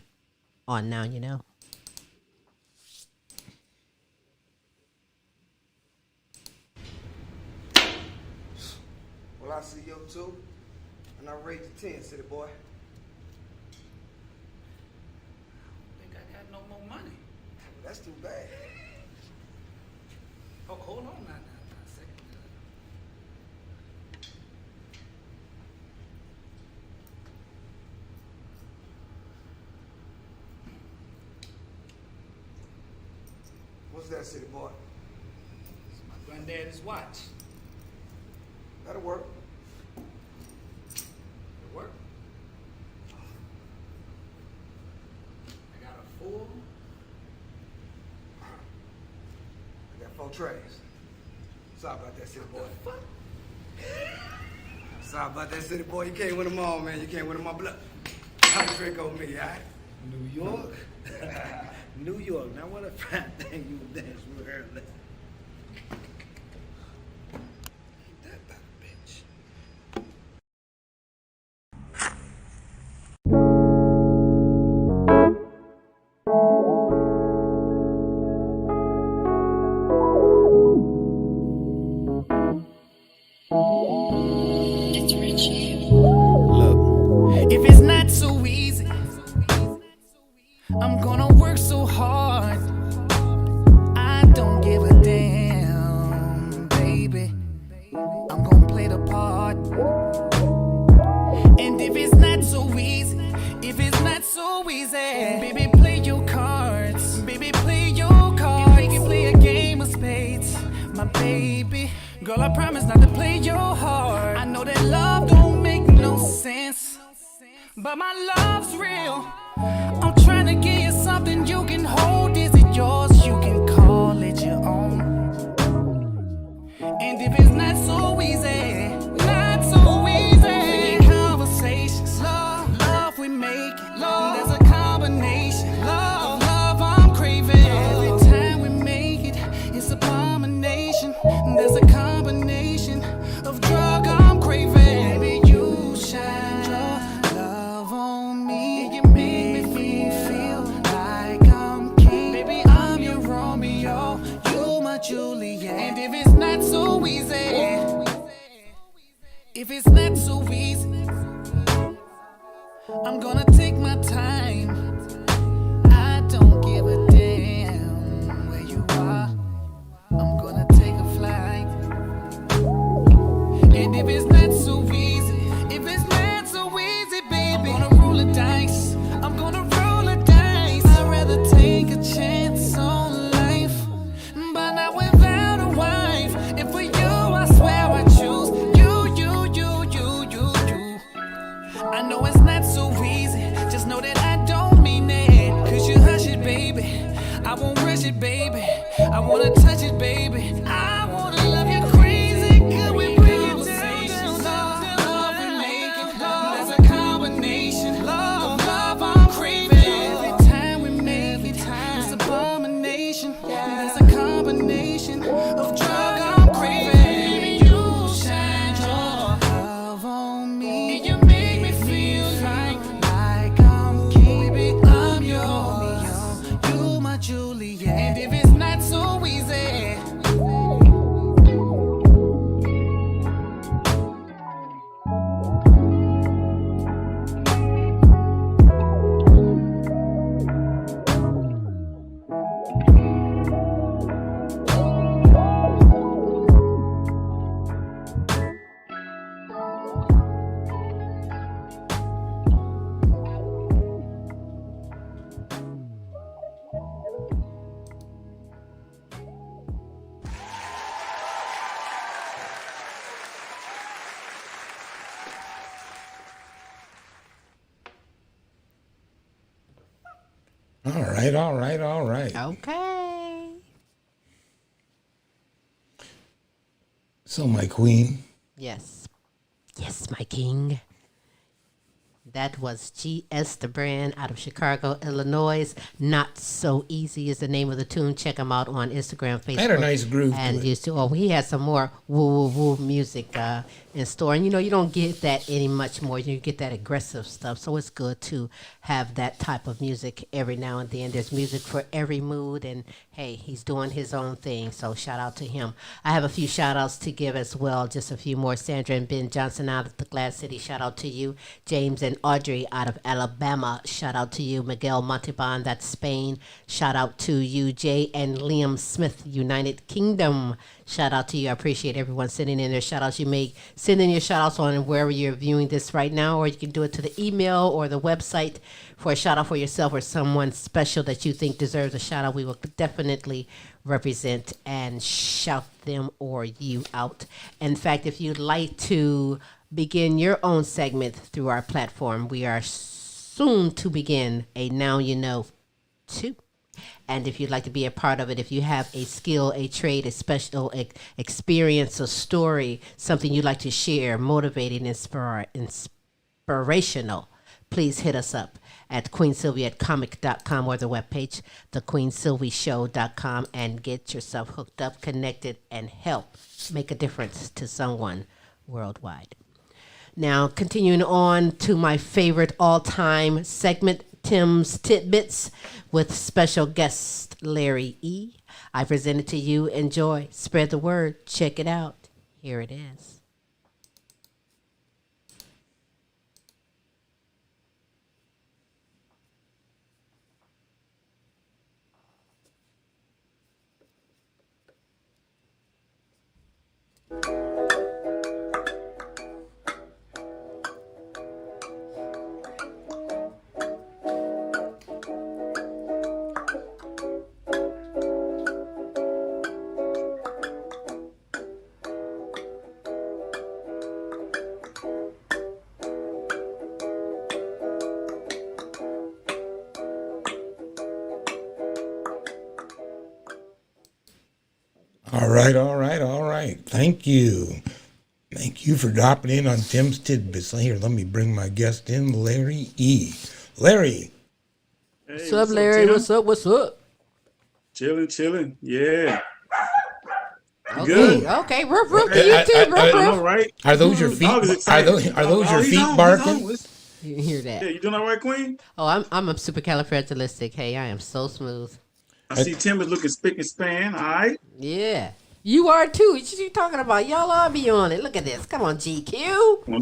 Speaker 2: on Now You Know.
Speaker 15: Well, I see you too, and I rate you 10, city boy.
Speaker 16: I think I got no more money.
Speaker 15: Well, that's too bad.
Speaker 16: Oh, hold on now, a second.
Speaker 15: What's that, city boy?
Speaker 16: It's my granddaddy's watch.
Speaker 15: That'll work.
Speaker 16: It'll work. I got a full.
Speaker 15: I got 4 trays. Sorry about that, city boy. Sorry about that, city boy. You can't win them all, man. You can't win them all. Blood. I'll drink on me, all right?
Speaker 16: New York? New York. Now what a fine thing you would dance with her. Ain't that about a bitch?
Speaker 17: baby. Girl, I promise not to play your heart. I know that love don't make no sense, but my love's real. I'm trying to give you something you can hold. Is it yours? You can call it your own. And if it's not so easy, not so easy, conversations, love we make, there's a combination, love I'm craving. Every time we make it, it's a combination. There's a combination of drug I'm craving. Baby, you shine your love on me. You make me feel like I'm king. Baby, I'm your Romeo, you my Juliet. And if it's not so easy, if it's not so easy, I'm gonna take my time. I don't give a damn where you are. I'm gonna take a flight. And if it's not so easy, if it's not so easy, baby, I'm gonna roll the dice. I'm gonna roll the dice. I'd rather take a chance on life, but not without a wife. And for you, I swear I choose you, you, you, you, you, you. I know it's not so easy, just know that I don't mean it. Cause you hush it, baby, I won't rush it, baby. I wanna touch it, baby, I wanna love you crazy. Could we bring it down, love we make it, there's a combination, love I'm craving. Every time we make it, it's a abomination. There's a combination of drug I'm craving. Baby, you shine your love on me. You make me feel like I'm king. Baby, I'm yours, you my Juliet. And if it's not so easy,
Speaker 4: All right.
Speaker 2: Okay.
Speaker 4: So, my queen.
Speaker 2: Yes. Yes, my king. That was GS the brand out of Chicago, Illinois. Not So Easy is the name of the tune. Check him out on Instagram, Facebook.
Speaker 4: Had a nice groove
Speaker 2: and
Speaker 4: to it.
Speaker 2: used to. Oh, he had some more woo woo woo music in store, and you don't get that any much more. You get that aggressive stuff, so it's good to have that type of music every now and then. There's music for every mood, and hey, he's doing his own thing. So shout out to him. I have a few shout outs to give as well. Just a few more. Sandra and Ben Johnson out of the Glass City. Shout out to you. James and Audrey out of Alabama. Shout out to you. Miguel Montalban, that's Spain. Shout out to you. Jay and Liam Smith, United Kingdom. Shout out to you. I appreciate everyone sending in their shout outs. You may send in your shout outs on wherever you're viewing this right now, or you can do it to the email or the website for a shout out for yourself or someone special that you think deserves a shout out. We will definitely represent and shout them or you out. In fact, if you'd like to begin your own segment through our platform, we are soon to begin a Now You Know 2. And if you'd like to be a part of it, if you have a skill, a trade, a special experience, a story, something you'd like to share, motivating, inspirational, please hit us up at queensylvia@comic.com or the webpage, thequeensylvyshow.com, and get yourself hooked up, connected, and help make a difference to someone worldwide. Now, continuing on to my favorite all-time segment, Tim's Tid Bits, with special guest Larry E. I present it to you. Enjoy. Spread the word. Check it out. Here it is.
Speaker 4: All right, all right, all right. Thank you. Thank you for dropping in on Tim's Tidbits. Here, let me bring my guest in, Larry E. Larry.
Speaker 18: Hey,
Speaker 2: What's up, Larry?
Speaker 18: Tim?
Speaker 2: What's up? What's up?
Speaker 18: Chilling. Yeah.
Speaker 2: Okay,
Speaker 18: Good.
Speaker 2: okay. Ruff, ruff to you too, ruff,
Speaker 18: I know,
Speaker 2: ruff.
Speaker 18: right?
Speaker 4: Are those your
Speaker 18: The
Speaker 4: feet?
Speaker 18: dog is excited.
Speaker 4: Are those your
Speaker 18: he's
Speaker 4: feet
Speaker 18: on,
Speaker 4: barking?
Speaker 18: he's on.
Speaker 2: You hear that?
Speaker 18: Yeah, you doing all right, Queen?
Speaker 2: Oh, I'm a supercalifragilistic. Hey, I am so smooth.
Speaker 18: I see Tim is looking spick and span. All right.
Speaker 2: Yeah. You are too. What you talking about? Y'all all be on it. Look at this. Come on, GQ.
Speaker 18: Well,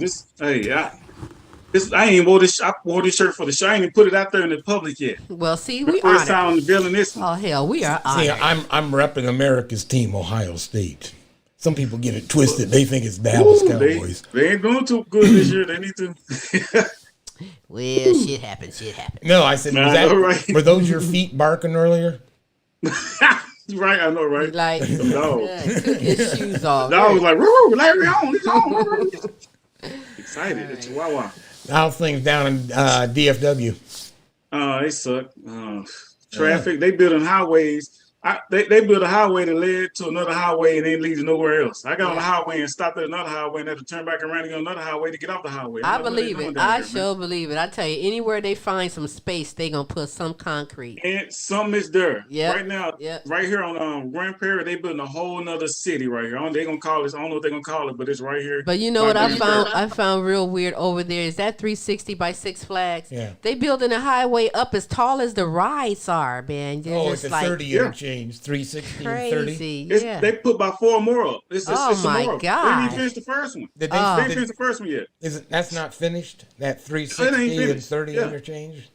Speaker 18: I ain't wore this. I wore this shirt for the show. I ain't even put it out there in the public yet.
Speaker 2: Well, see,
Speaker 18: the
Speaker 2: we
Speaker 18: first
Speaker 2: honored.
Speaker 18: time revealing this one.
Speaker 2: Oh hell, we are
Speaker 4: See,
Speaker 2: honored.
Speaker 4: I'm repping America's team, Ohio State. Some people get it twisted. They think it's Dallas Cowboys.
Speaker 18: They ain't doing too good this year. They need to.
Speaker 2: Well, shit happens.
Speaker 4: No, I said, were those your feet barking earlier?
Speaker 18: Right, I know, right?
Speaker 2: Like,
Speaker 18: the dog.
Speaker 2: Took his shoes off.
Speaker 18: The dog was like, "Woo, Larry on, he's on." Excited, the Chihuahua.
Speaker 4: How's things down in DFW?
Speaker 18: They suck. Traffic. They building highways. They built a highway that led to another highway and then leads to nowhere else. I got on the highway and stopped at another highway and had to turn back around and go another highway to get off the highway.
Speaker 2: I believe it. I sure believe it. I tell you, anywhere they find some space, they gonna put some concrete.
Speaker 18: And some is there.
Speaker 2: Yeah.
Speaker 18: Right now, right here on Grand Prairie, they building a whole nother city right here. They gonna call this. I don't know what they're gonna call it, but it's right here.
Speaker 2: But you know what I found? I found real weird over there. Is that 360 by Six Flags?
Speaker 4: Yeah.
Speaker 2: They building a highway up as tall as the rides are, man. They're
Speaker 4: It's a 30 interchange, 360
Speaker 2: crazy.
Speaker 18: and 30. They put about 4 more up. It's
Speaker 2: Oh
Speaker 18: some
Speaker 2: my
Speaker 18: more.
Speaker 2: God.
Speaker 18: They didn't even finish the first one.
Speaker 4: Did
Speaker 18: They
Speaker 4: they
Speaker 18: didn't finish the first one yet.
Speaker 4: That's not finished? That
Speaker 18: It
Speaker 4: 360
Speaker 18: ain't
Speaker 4: and
Speaker 18: finished.
Speaker 4: 30
Speaker 18: Yeah.
Speaker 4: interchange?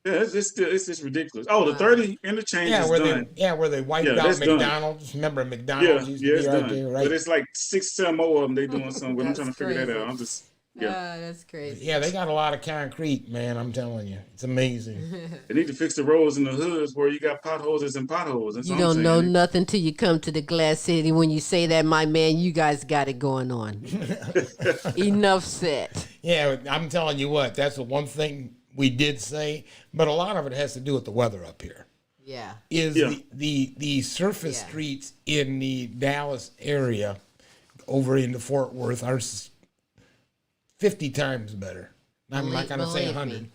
Speaker 18: Yeah, it's just ridiculous. Oh, the 30 interchange is done.
Speaker 4: Where they wiped out
Speaker 18: that's done.
Speaker 4: McDonald's. Remember McDonald's used to
Speaker 18: it's
Speaker 4: be right
Speaker 18: done.
Speaker 4: there, right?
Speaker 18: But it's like 6, 7 more of them they doing something. But I'm trying to figure that out. I'm just
Speaker 2: that's crazy.
Speaker 4: Yeah, they got a lot of concrete, man. I'm telling you, it's amazing.
Speaker 18: They need to fix the roads in the hoods where you got potholes and potholes. That's
Speaker 2: You
Speaker 18: all I'm
Speaker 2: don't
Speaker 18: saying.
Speaker 2: know nothing till you come to the Glass City. When you say that, my man, you guys got it going on. Enough said.
Speaker 4: Yeah, I'm telling you what, that's the one thing we did say, but a lot of it has to do with the weather up here.
Speaker 2: Yeah.
Speaker 4: The surface streets in the Dallas area over into Fort Worth are 50 times better. I'm not going to say 100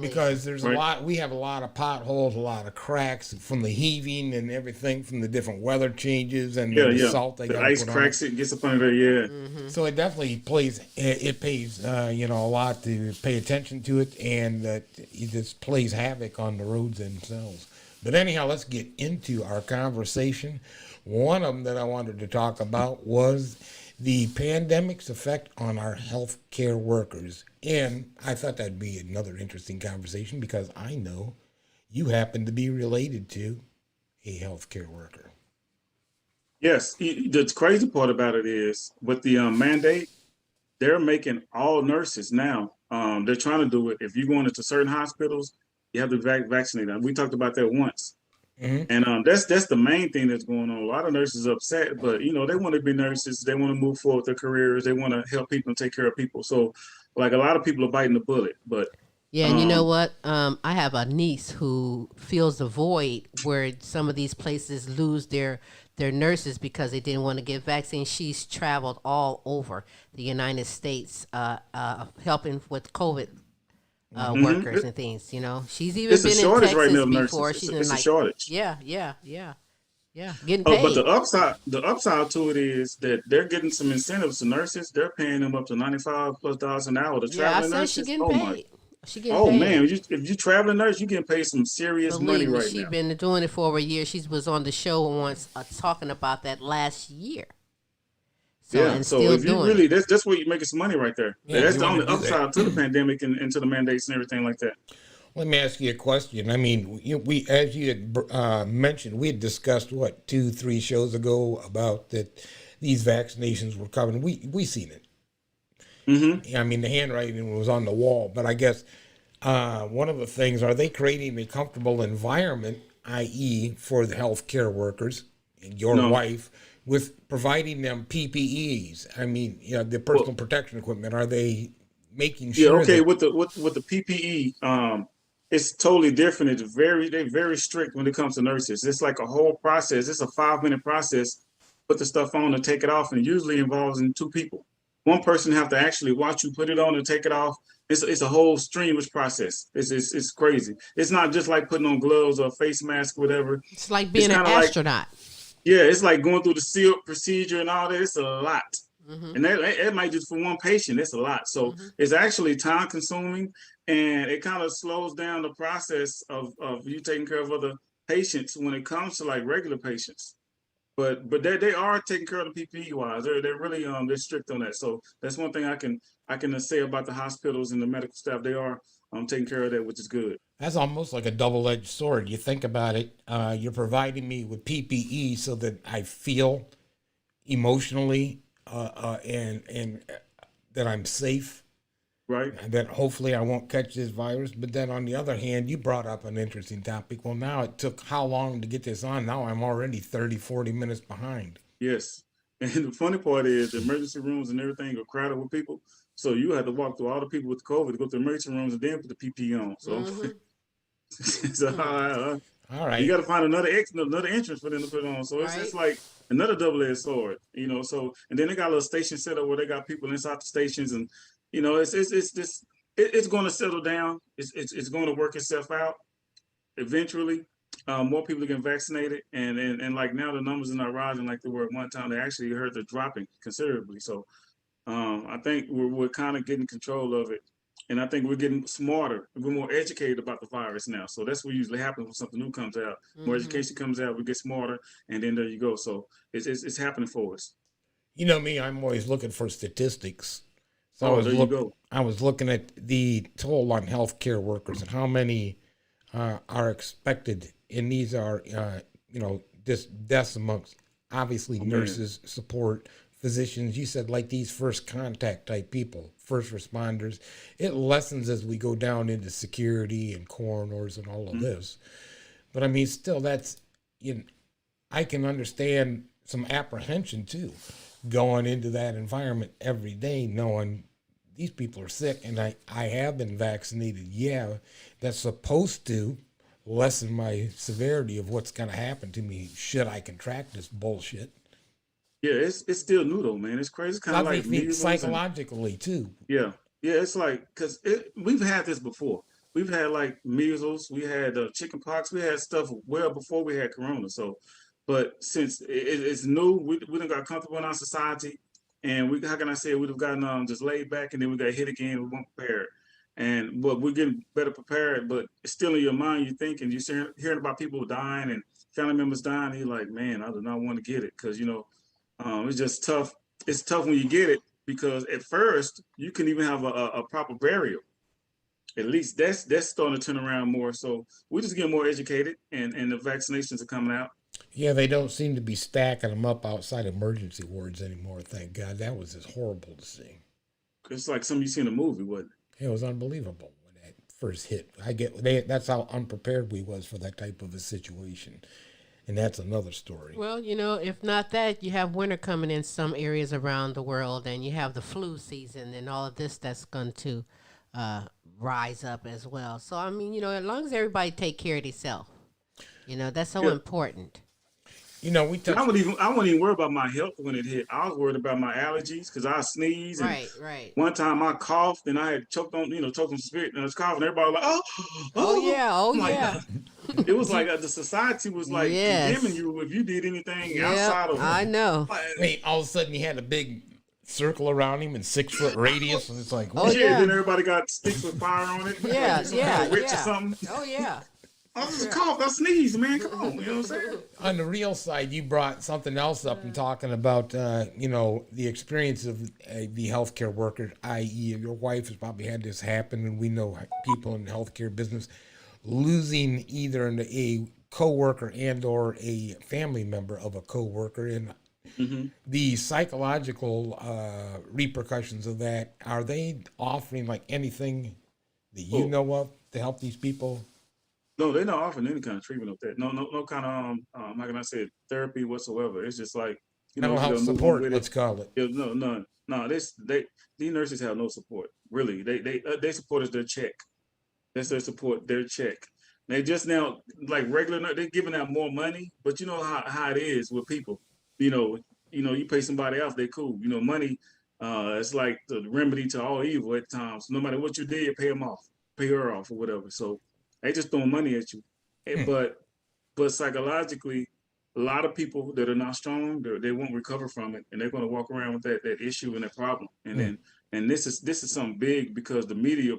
Speaker 4: because there's a lot. We have a lot of potholes, a lot of cracks from the heaving and everything from the different weather changes and the salt they got.
Speaker 18: The ice cracks it, gets up under there. Yeah.
Speaker 4: So it definitely pays. It pays a lot to pay attention to it, and it just plays havoc on the roads themselves. But anyhow, let's get into our conversation. One of them that I wanted to talk about was the pandemic's effect on our healthcare workers. And I thought that'd be another interesting conversation because I know you happen to be related to a healthcare worker.
Speaker 18: Yes. The crazy part about it is with the mandate, they're making all nurses now. They're trying to do it. If you're going into certain hospitals, you have to vaccinate. We talked about that once.
Speaker 4: Mm-hmm.
Speaker 18: And that's the main thing that's going on. A lot of nurses are upset, but they want to be nurses. They want to move forward with their careers. They want to help people and take care of people. So, like, a lot of people are biting the bullet. But
Speaker 2: yeah, and you know what? I have a niece who feels a void where some of these places lose their nurses because they didn't want to get vaccines. She's traveled all over the United States helping with COVID. Workers and things, she's even been in Texas
Speaker 18: right now,
Speaker 2: before.
Speaker 18: Nurses.
Speaker 2: She's
Speaker 18: it's
Speaker 2: in
Speaker 18: a shortage.
Speaker 2: Yeah, getting paid.
Speaker 18: But the upside to it is that they're getting some incentives to nurses. They're paying them up to $95+ an hour. The traveling nurses,
Speaker 2: she getting paid. She getting
Speaker 18: oh
Speaker 2: paid.
Speaker 18: man, if you traveling nurse, you getting paid some serious money right now.
Speaker 2: She's been doing it for over a year. She was on the show once talking about that last year.
Speaker 18: So if you really, that's where you're making some money right there. Yeah, that's the only upside to the pandemic and to the mandates and everything like that.
Speaker 4: Let me ask you a question. I mean, we as you had mentioned, we had discussed 2-3 shows ago about that these vaccinations were coming. We seen it.
Speaker 18: Mm-hmm.
Speaker 4: I mean, the handwriting was on the wall. But I guess one of the things, are they creating a comfortable environment, i.e., for the healthcare workers, your wife, with providing them PPEs? I mean, the personal protection equipment. Are they making sure?
Speaker 18: Yeah, okay. With the PPE, it's totally different. They're very strict when it comes to nurses. It's like a whole process. It's a 5-minute process put the stuff on and take it off, and it usually involves in two people. One person have to actually watch you put it on and take it off. It's a whole strenuous process. It's crazy. It's not just like putting on gloves or a face mask or whatever.
Speaker 19: It's like being an astronaut.
Speaker 18: Yeah, it's like going through the SEAL procedure and all that. It's a lot. And that might just for one patient, it's a lot. So it's actually time consuming, and it kind of slows down the process of you taking care of other patients when it comes to like regular patients. But they are taking care of the PPE wise. They're really they're strict on that. So that's one thing I can say about the hospitals and the medical staff. They are taking care of that, which is good.
Speaker 4: That's almost like a double-edged sword. You think about it. You're providing me with PPE so that I feel emotionally and that I'm safe,
Speaker 18: right?
Speaker 4: And that hopefully I won't catch this virus. But then on the other hand, you brought up an interesting topic. Well, now it took how long to get this on? Now I'm already 30, 40 minutes behind.
Speaker 18: Yes. And the funny part is the emergency rooms and everything are crowded with people. So you had to walk through all the people with COVID to go to the emergency rooms and then put the PPE on. So, so
Speaker 4: all right,
Speaker 18: you got to find another entrance for them to put it on. So it's like another double-edged sword, you know. So and then they got a little station set up where they got people inside the stations, and you know it's going to settle down. It's going to work itself out eventually. More people are getting vaccinated, and like now the numbers are not rising like they were at one time. They actually heard they're dropping considerably. So I think we're kind of getting control of it. And I think we're getting smarter. We're more educated about the virus now. So that's what usually happens when something new comes out. More education comes out, we get smarter, and then there you go. So it's happening for us.
Speaker 4: You know me, I'm always looking for statistics. So I was looking at the toll on healthcare workers and how many are expected. And these are, deaths amongst obviously nurses, support, physicians. You said like these first contact type people, first responders. It lessens as we go down into security and coroners and all of this. But I mean, still, I can understand some apprehension too, going into that environment every day, knowing these people are sick, and I have been vaccinated. Yeah, that's supposed to lessen my severity of what's going to happen to me should I contract this bullshit.
Speaker 18: Yeah, it's still new though, man. It's crazy. It's kind of like
Speaker 4: psychologically too.
Speaker 18: Yeah, it's like because we've had this before. We've had like measles, we had chicken pox, we had stuff well before we had corona. So, but since it's new, we done got comfortable in our society, and how can I say we'd have gotten just laid back, and then we got hit again. We weren't prepared, but we're getting better prepared. But it's still in your mind. You're thinking, you're hearing about people dying and family members dying. And you're like, man, I do not want to get it because it's just tough. It's tough when you get it because at first you can even have a proper burial. At least that's starting to turn around more. So we're just getting more educated, and the vaccinations are coming out.
Speaker 4: Yeah, they don't seem to be stacking them up outside emergency wards anymore. Thank God. That was just horrible to see.
Speaker 18: It's like something you see in a movie, wasn't it?
Speaker 4: It was unbelievable when that first hit. That's how unprepared we was for that type of a situation. And that's another story.
Speaker 19: Well, if not that, you have winter coming in some areas around the world, and you have the flu season and all of this that's going to rise up as well. So, I mean, as long as everybody take care of themselves, that's so important.
Speaker 18: I wouldn't even worry about my health when it hit. I was worried about my allergies because I sneeze. And
Speaker 19: right.
Speaker 18: One time I coughed and I had choked on some spit and I was coughing. Everybody was like,
Speaker 19: oh yeah.
Speaker 18: It was like the society was like condemning you if you did anything outside of.
Speaker 19: I know.
Speaker 4: All of a sudden you had a big circle around him in 6 foot radius, and it's like,
Speaker 18: Then everybody got sticks with fire on it. Or something.
Speaker 19: Oh yeah.
Speaker 18: I just coughed, I sneezed, man. Come on, you know what I'm saying?
Speaker 4: On the real side, you brought something else up and talking about, the experience of the healthcare worker, i.e., your wife has probably had this happen, and we know people in the healthcare business losing either a coworker and or a family member of a coworker, and the psychological repercussions of that. Are they offering like anything that you know of to help these people?
Speaker 18: No, they're not offering any kind of treatment of that. No kind of how can I say it, therapy whatsoever. It's just like
Speaker 4: mental health support. Let's call it.
Speaker 18: Yeah, no. These nurses have no support. Really, they support us their check. That's their support, their check. They just now like regular. They're giving out more money, but you know how it is with people. you pay somebody else, they cool. Money, it's like the remedy to all evil at times. No matter what you did, pay them off, pay her off, or whatever. So they just throwing money at you. But psychologically, a lot of people that are not strong, they won't recover from it, and they're going to walk around with that issue and that problem. And this is something big because the media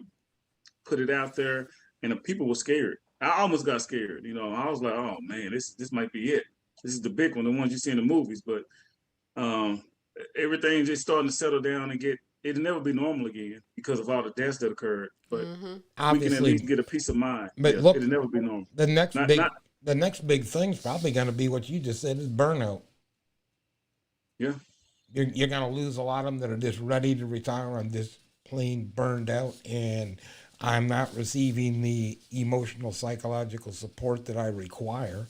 Speaker 18: put it out there, and the people were scared. I almost got scared. I was like, oh man, this might be it. This is the big one, the ones you see in the movies. But um, everything just starting to settle down and it'll never be normal again because of all the deaths that occurred. But we can at least get a peace of mind.
Speaker 4: But look,
Speaker 18: it'll never be normal.
Speaker 4: The next big thing's probably going to be what you just said is burnout.
Speaker 18: Yeah.
Speaker 4: You're going to lose a lot of them that are just ready to retire. I'm just plain burned out, and I'm not receiving the emotional, psychological support that I require.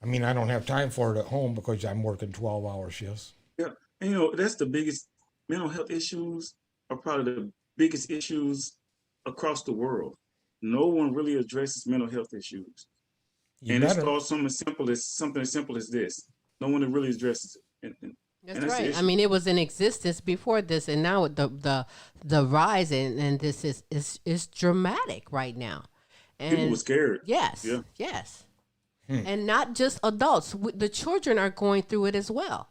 Speaker 4: I mean, I don't have time for it at home because I'm working 12-hour shifts.
Speaker 18: Yeah. And, that's the biggest mental health issues are probably the biggest issues across the world. No one really addresses mental health issues. It starts something as simple as this. No one really addresses it.
Speaker 19: That's right. I mean, it was in existence before this, and now the rise and this is dramatic right now. And
Speaker 18: people were scared.
Speaker 19: Yes. Yeah. Yes. And not just adults. The children are going through it as well.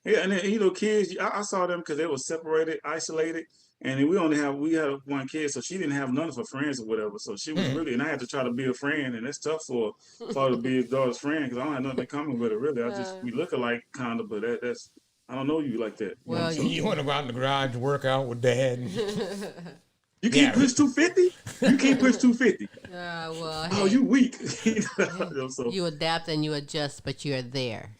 Speaker 18: Yeah, and then, kids. I saw them because they were separated, isolated, and we had one kid, so she didn't have none of her friends or whatever. So she was really, and I had to try to be a friend, and it's tough for her to be his daughter's friend because I don't have nothing in common with her really. We look alike kind of, but that's I don't know you like that.
Speaker 4: Well, you want to go out in the garage and work out with Dad.
Speaker 18: You can't push 250. You can't push 250.
Speaker 19: Well,
Speaker 18: you weak.
Speaker 19: You adapt and you adjust, but you're there.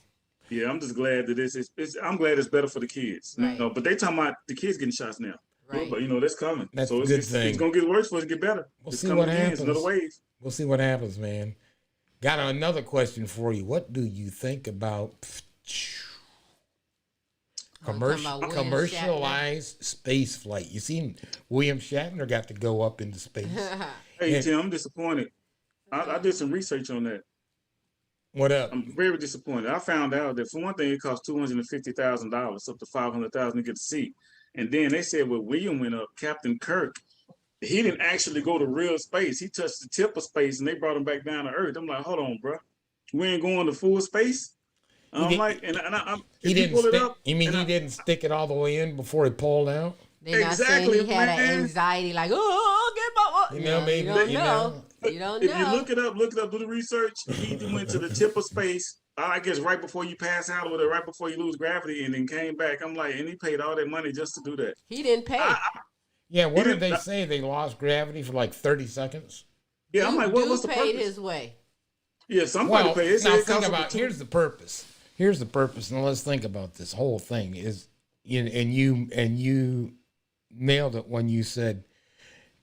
Speaker 18: Yeah, I'm just glad that I'm glad it's better for the kids.
Speaker 19: Right.
Speaker 18: But they talking about the kids getting shots now.
Speaker 19: Right.
Speaker 18: But that's coming.
Speaker 4: That's a good thing.
Speaker 18: It's gonna get worse before it get better.
Speaker 4: We'll see what happens.
Speaker 18: It's another wave.
Speaker 4: We'll see what happens, man. Got another question for you. What do you think about commercialized space flight? You seen William Shatner got to go up into space.
Speaker 18: Hey, Tim, I'm disappointed. I did some research on that.
Speaker 4: What up?
Speaker 18: I'm very disappointed. I found out that for one thing, it cost $250,000 up to $500,000 to get a seat. And then they said when William went up, Captain Kirk, he didn't actually go to real space. He touched the tip of space, and they brought him back down to Earth. I'm like, hold on, bro. We ain't going to full space? I'm like,
Speaker 4: he didn't stick. You mean he didn't stick it all the way in before he pulled out?
Speaker 19: They're not saying he had an anxiety like, oh, get my.
Speaker 4: You know, maybe
Speaker 19: you don't know. You don't know.
Speaker 18: If you look it up, do the research. He went to the tip of space. I guess right before you pass out or right before you lose gravity, and then came back. I'm like, and he paid all that money just to do that.
Speaker 19: He didn't pay.
Speaker 4: Yeah, what did they say? They lost gravity for like 30 seconds?
Speaker 18: Yeah, I'm like, what's the purpose?
Speaker 19: Paid his way.
Speaker 18: Yeah, somebody paid.
Speaker 4: Now think about, here's the purpose. Here's the purpose. Now let's think about this whole thing. And you nailed it when you said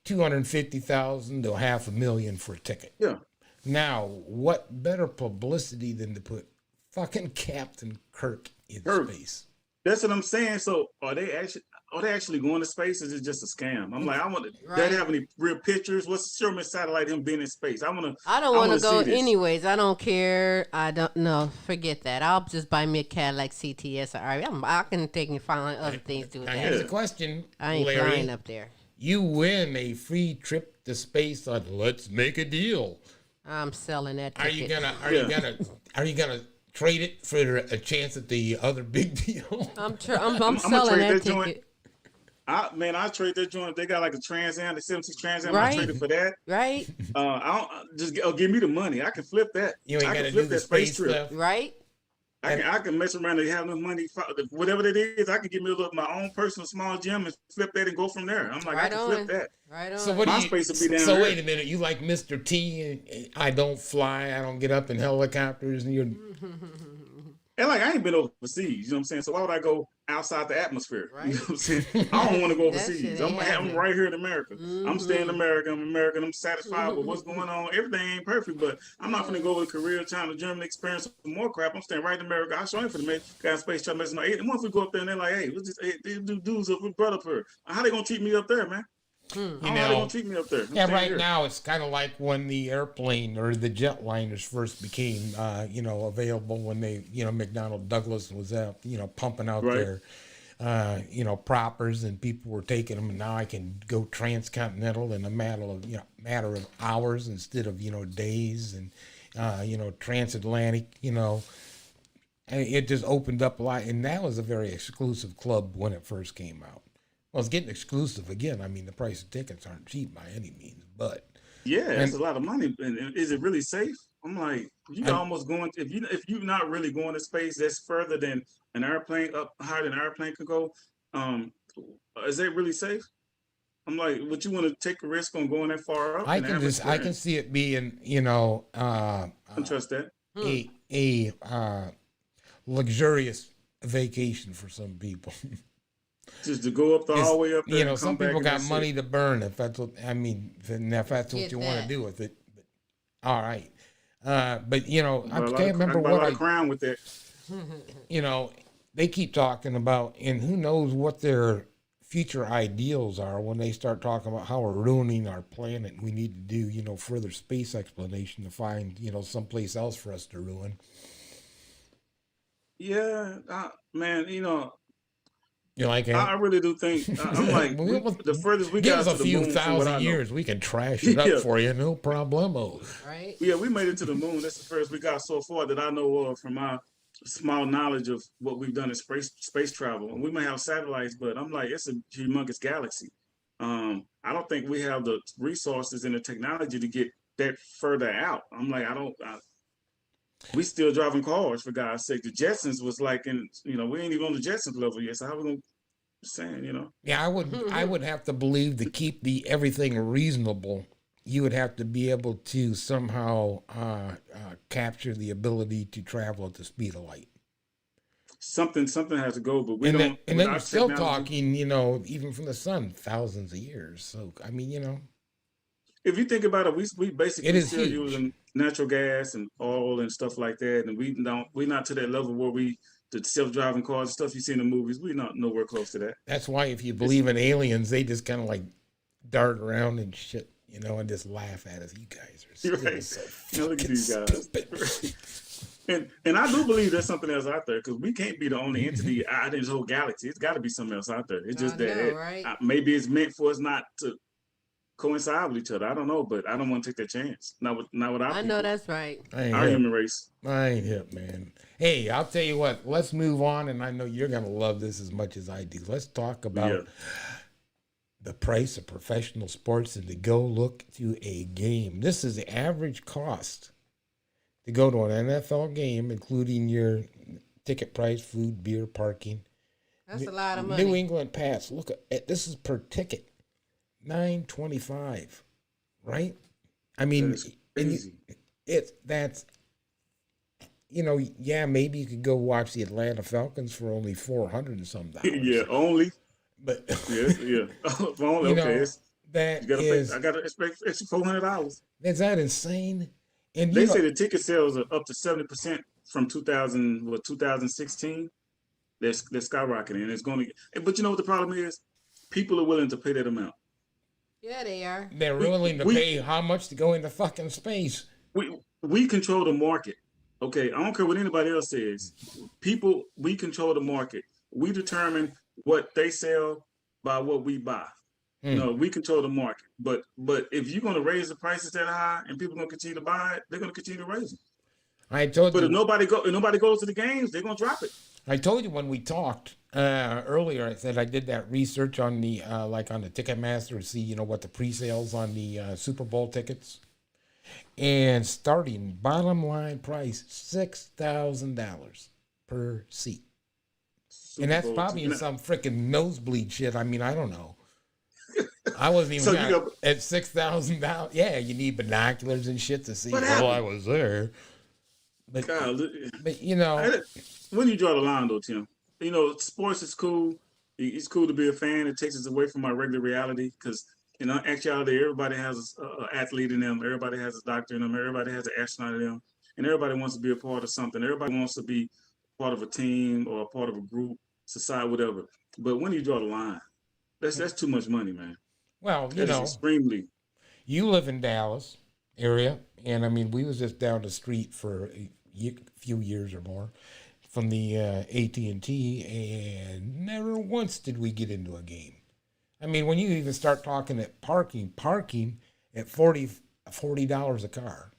Speaker 4: $250,000 to $500,000 for a ticket.
Speaker 18: Yeah.
Speaker 4: Now, what better publicity than to put fucking Captain Kirk in space?
Speaker 18: That's what I'm saying. So are they actually going to space, or is it just a scam? I'm like, I want to. Right. They have any real pictures? What's the Sherman satellite? Him being in space? I don't want to
Speaker 19: go anyways. I don't care. I don't know. Forget that. I'll just buy me a Cadillac CTS or RV. I can take and find other things to do with that.
Speaker 4: Here's the question,
Speaker 19: I ain't
Speaker 4: Larry.
Speaker 19: flying up there.
Speaker 4: You win a free trip to space on Let's Make a Deal.
Speaker 19: I'm selling that ticket.
Speaker 4: Are you gonna trade it for a chance at the other big deal?
Speaker 19: I'm selling that ticket.
Speaker 18: I trade that joint. They got like a Trans Am, the 76 Trans Am.
Speaker 19: Right.
Speaker 18: I trade it for that.
Speaker 19: Right.
Speaker 18: Give me the money. I can flip that.
Speaker 4: You ain't got to do the space trip. Stuff.
Speaker 19: Right.
Speaker 18: I can mess around and have enough money. Whatever that is, I can give me my own personal small gym and flip that and go from there. I'm like, I can flip that.
Speaker 19: Right on.
Speaker 4: So space will be down there. Wait a minute. You like Mr. T and I don't fly. I don't get up in helicopters and you're...
Speaker 18: And like, I ain't been overseas, you know what I'm saying? So why would I go outside the atmosphere? Right. You know what I'm saying? I don't want to go overseas. I'm right here in America. Mm-hmm. I'm staying in America. I'm American. I'm satisfied with what's going on. Everything ain't perfect, but I'm not going to go to Korea, China, Germany, experience some more crap. I'm staying right in America. I'll show you for the guys space trying to mess up. And once we go up there and they're like, hey, these dudes up, we brought up here. How they going to treat me up there, man?
Speaker 4: You
Speaker 18: How they
Speaker 4: know,
Speaker 18: gonna treat me up there? I'm
Speaker 4: yeah,
Speaker 18: staying
Speaker 4: right
Speaker 18: here.
Speaker 4: now it's kind of like when the airplane or the jetliners first became, available when they, McDonnell Douglas was out, pumping out
Speaker 18: Right.
Speaker 4: their, proppers and people were taking them. And now I can go transcontinental in a matter of hours instead of, days, and, transatlantic, and it just opened up a lot. And that was a very exclusive club when it first came out. Well, it's getting exclusive again. I mean, the price of tickets aren't cheap by any means, but
Speaker 18: Yeah,
Speaker 4: and
Speaker 18: it's a lot of money. And is it really safe? I'm like, you
Speaker 4: I,
Speaker 18: almost going if you're not really going to space that's further than an airplane up higher than an airplane could go. Um, is that really safe? I'm like, would you want to take a risk on going that far up in the atmosphere?
Speaker 4: I can see it being,
Speaker 18: I don't trust that.
Speaker 4: a luxurious vacation for some people.
Speaker 18: Just to go up all the way up there. And
Speaker 4: Some
Speaker 18: come back
Speaker 4: people
Speaker 18: and
Speaker 4: got
Speaker 18: that's
Speaker 4: money
Speaker 18: it.
Speaker 4: to burn, if that's what I mean. If that's what
Speaker 19: Get
Speaker 4: you want
Speaker 19: that.
Speaker 4: to do with it, but, all right. But I can't remember
Speaker 18: buy a
Speaker 4: what
Speaker 18: lot of crown with that.
Speaker 4: They keep talking about, and who knows what their future ideals are when they start talking about how we're ruining our planet. We need to do, further space exploration to find, someplace else for us to ruin.
Speaker 18: Yeah, man,
Speaker 4: You like it?
Speaker 18: I really do think I'm like the furthest we
Speaker 4: Give
Speaker 18: got
Speaker 4: us a
Speaker 18: to the
Speaker 4: few
Speaker 18: moon from what I
Speaker 4: thousand
Speaker 18: know.
Speaker 4: years, we can trash it up for you, no problemo.
Speaker 19: Right?
Speaker 18: Yeah, we made it to the moon. That's the first we got so far that I know of from my small knowledge of what we've done in space travel. And we may have satellites, but I'm like, it's a humongous galaxy. I don't think we have the resources and the technology to get that further out. I'm like, we still driving cars, for God's sake. The Jetsons was like, we ain't even on the Jetsons level yet. So how we gonna saying?
Speaker 4: Yeah, I would have to believe to keep everything reasonable. You would have to be able to somehow capture the ability to travel at the speed of light.
Speaker 18: Something has to go, but we
Speaker 4: and
Speaker 18: don't.
Speaker 4: Then you're still talking, even from the sun, thousands of years. So I mean,
Speaker 18: if you think about it, we basically still
Speaker 4: huge.
Speaker 18: using natural gas and oil and stuff like that, and we're not to that level where the self-driving cars and stuff you see in the movies. We're not nowhere close to that.
Speaker 4: That's why if you believe in aliens, they just kind of like dart around and shit, and just laugh at us. You guys are still
Speaker 18: right.
Speaker 4: so
Speaker 18: Look at these guys. and I do believe there's something else out there, because we can't be the only entity out in this whole galaxy. It's got to be something else out there. It's just maybe it's meant for us not to coincide with each other. I don't know, but I don't want to take that chance. Not with our
Speaker 19: I
Speaker 18: people.
Speaker 19: know that's right.
Speaker 18: Our human race.
Speaker 4: I ain't hip, man. Hey, I'll tell you what. Let's move on, and I know you're gonna love this as much as I do. Let's talk about the price of professional sports and to go look to a game. This is the average cost to go to an NFL game, including your ticket price, food, beer, parking.
Speaker 19: That's a lot of money.
Speaker 4: New England Pass. Look at this is per ticket. $9.25, right? I mean, that's maybe you could go watch the Atlanta Falcons for only $400 and some dollars.
Speaker 18: Yeah, only.
Speaker 4: But
Speaker 18: yeah. Only, okay. I gotta expect extra $400.
Speaker 4: Is that insane? And
Speaker 18: they say the ticket sales are up to 70% from 2016. They're skyrocketing, and it's going to. But you know what the problem is? People are willing to pay that amount.
Speaker 19: Yeah, they are.
Speaker 4: They're willing to pay how much to go into fucking space.
Speaker 18: We control the market. Okay, I don't care what anybody else says. We control the market. We determine what they sell by what we buy. We control the market. But if you're going to raise the prices that high and people are going to continue to buy it, they're going to continue to raise them.
Speaker 4: I told you.
Speaker 18: But if nobody goes to the games, they're going to drop it.
Speaker 4: I told you when we talked earlier, I said I did that research on the on the Ticketmaster to see what the pre-sales on the Super Bowl tickets, and starting bottom line price $6,000 per seat, and that's probably in some freaking nosebleed shit. I mean, I don't know. I wasn't even at $6,000. Yeah, you need binoculars and shit to see. I was there. But, but
Speaker 18: when you draw the line, though, Tim, sports is cool. It's cool to be a fan. It takes us away from our regular reality, because in actuality, everybody has an athlete in them. Everybody has a doctor in them. Everybody has an astronaut in them. And everybody wants to be a part of something. Everybody wants to be part of a team or a part of a group, society, whatever. But when you draw the line, that's too much money, man.
Speaker 4: Well,
Speaker 18: That is extremely.
Speaker 4: you live in Dallas area, and I mean, we was just down the street for a few years or more from the AT&T, and never once did we get into a game. I mean, when you even start talking at parking at $40 a car.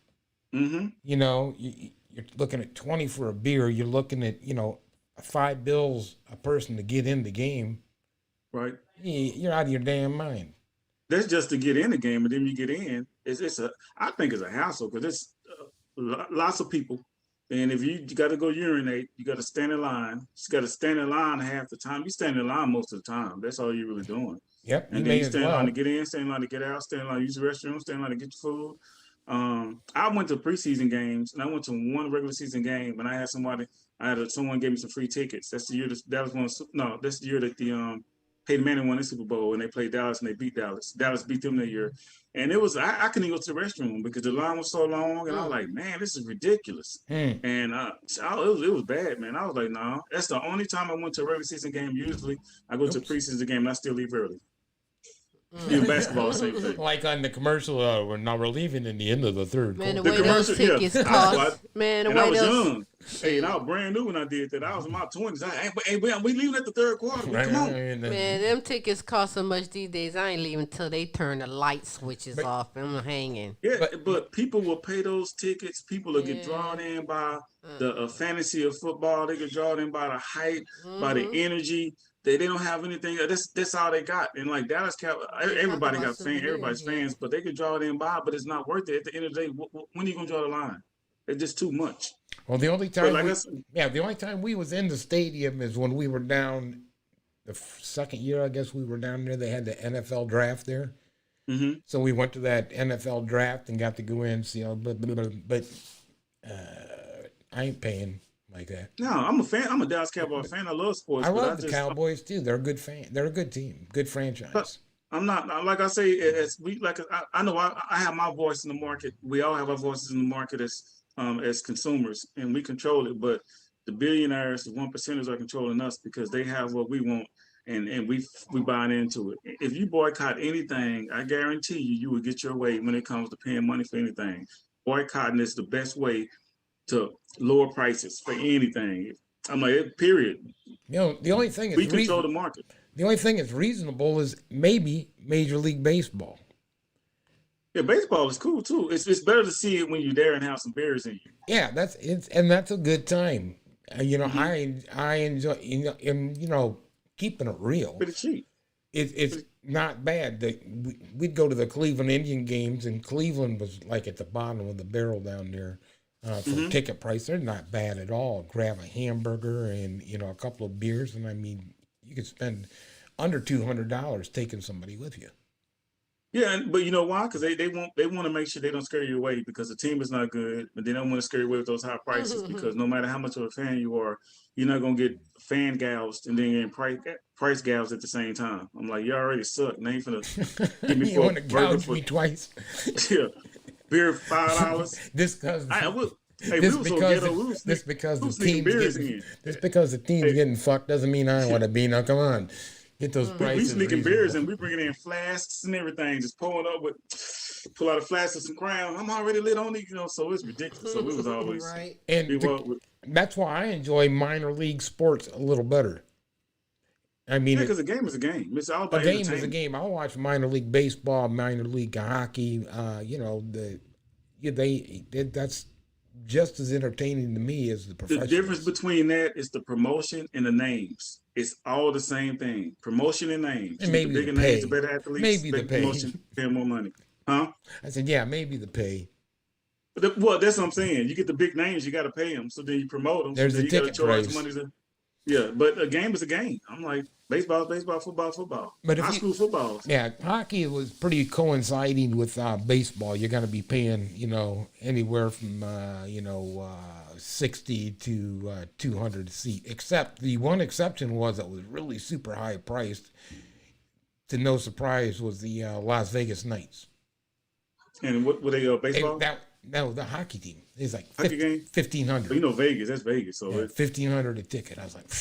Speaker 18: Mm-hmm.
Speaker 4: You know, you're looking at 20 for a beer. You're looking at, $5 a person to get in the game.
Speaker 18: Right.
Speaker 4: You're out of your damn mind.
Speaker 18: That's just to get in the game, and then you get in. I think it's a hassle because it's lots of people, and if you got to go urinate, you got to stand in line. You got to stand in line half the time. You stand in line most of the time. That's all you're really doing.
Speaker 4: Yep.
Speaker 18: And then you stand in line to get in, stand in line to get out, stand in line to use the restroom, stand in line to get your food. I went to preseason games, and I went to one regular season game, and I had someone gave me some free tickets. That's the year that's the year that the Peyton Manning won the Super Bowl, and they played Dallas, and they beat Dallas. Dallas beat them that year, and it was I couldn't even go to the restroom because the line was so long, and I was like, man, this is ridiculous. And it was bad, man. I was like, no, that's the only time I went to a regular season game. Usually, I go to a preseason game, and I still leave early. In basketball, same thing.
Speaker 4: Like on the commercial, we're leaving in the end of the third.
Speaker 19: Man, the
Speaker 4: quarter.
Speaker 19: way those tickets cost. Man, the way
Speaker 18: I was
Speaker 19: those.
Speaker 18: young. Hey, and I was brand new when I did that. I was in my 20s. We leaving at the third quarter. Come on.
Speaker 19: Man, them tickets cost so much these days. I ain't leaving until they turn the light switches off. I'm hanging.
Speaker 18: Yeah, but people will pay those tickets. People will get drawn in by the fantasy of football. They get drawn in by the hype, by the energy. They don't have anything. That's all they got. And like Dallas everybody got fans. Everybody's fans, but they can draw it in by. But it's not worth it. At the end of the day, when are you gonna draw the line? It's just too much.
Speaker 4: Well, the only time we was in the stadium is when we were down the second year. I guess we were down there. They had the NFL draft there.
Speaker 18: Mm-hmm.
Speaker 4: So we went to that NFL draft and got to go in and see. But I ain't paying like that.
Speaker 18: No, I'm a fan. I'm a Dallas Cowboys fan. I love sports.
Speaker 4: I love the Cowboys too. They're a good fan. They're a good team. Good franchise.
Speaker 18: But I'm not, like I say, I know I have my voice in the market. We all have our voices in the market as consumers, and we control it. But the billionaires, the 1%ers, are controlling us because they have what we want, and we buying into it. If you boycott anything, I guarantee you will get your way when it comes to paying money for anything. Boycotting is the best way to lower prices for anything. I'm like, period.
Speaker 4: The only thing
Speaker 18: we control the market.
Speaker 4: The only thing that's reasonable is maybe Major League Baseball.
Speaker 18: Yeah, baseball is cool too. It's better to see it when you're there and have some beers in you.
Speaker 4: Yeah, that's a good time. I enjoy keeping it real.
Speaker 18: Pretty cheap.
Speaker 4: It's not bad. We'd go to the Cleveland Indian games, and Cleveland was like at the bottom of the barrel down there for ticket price. They're not bad at all. Grab a hamburger and a couple of beers, and I mean, you could spend under $200 taking somebody with you.
Speaker 18: Yeah, but you know why? Because they want to make sure they don't scare you away because the team is not good, but they don't want to scare you away with those high prices because no matter how much of a fan you are, you're not gonna get fan gouged and then getting price gouged at the same time. I'm like, you already suck. Now you finna give me
Speaker 4: you want to gouge me twice?
Speaker 18: Yeah, beer $5.
Speaker 4: This because the team's getting fucked doesn't mean I want to be. Now come on. Get those prices.
Speaker 18: We sneaking beers and we bringing in flasks and everything, just pull out a flask of some Crown. I'm already lit on it, so it's ridiculous. So it was always
Speaker 4: right. And that's why I enjoy minor league sports a little better. I mean,
Speaker 18: because a game is a game. It's all about
Speaker 4: a game is a game. I'll watch minor league baseball, minor league hockey. That's just as entertaining to me as the professional.
Speaker 18: The difference between that is the promotion and the names. It's all the same thing. Promotion and names.
Speaker 4: And maybe
Speaker 18: the bigger
Speaker 4: the pay.
Speaker 18: names, the better athletes.
Speaker 4: Maybe the pay.
Speaker 18: Promotion, pay more money. Huh?
Speaker 4: I said, yeah, maybe the pay.
Speaker 18: Well, that's what I'm saying. You get the big names, you got to pay them. So then you promote them.
Speaker 4: There's
Speaker 18: so
Speaker 4: the ticket price.
Speaker 18: Yeah, but a game is a game. I'm like, baseball, football. But high school football.
Speaker 4: Yeah, hockey was pretty coinciding with baseball. You're going to be paying, anywhere from, 60 to 200 a seat. Except the one exception was it was really super high priced. To no surprise was the Las Vegas Knights.
Speaker 18: And what were they, baseball?
Speaker 4: No, the hockey team. It's like
Speaker 18: hockey game?
Speaker 4: 1,500.
Speaker 18: Well, Vegas. That's Vegas. So
Speaker 4: $1,500 a ticket. I was like,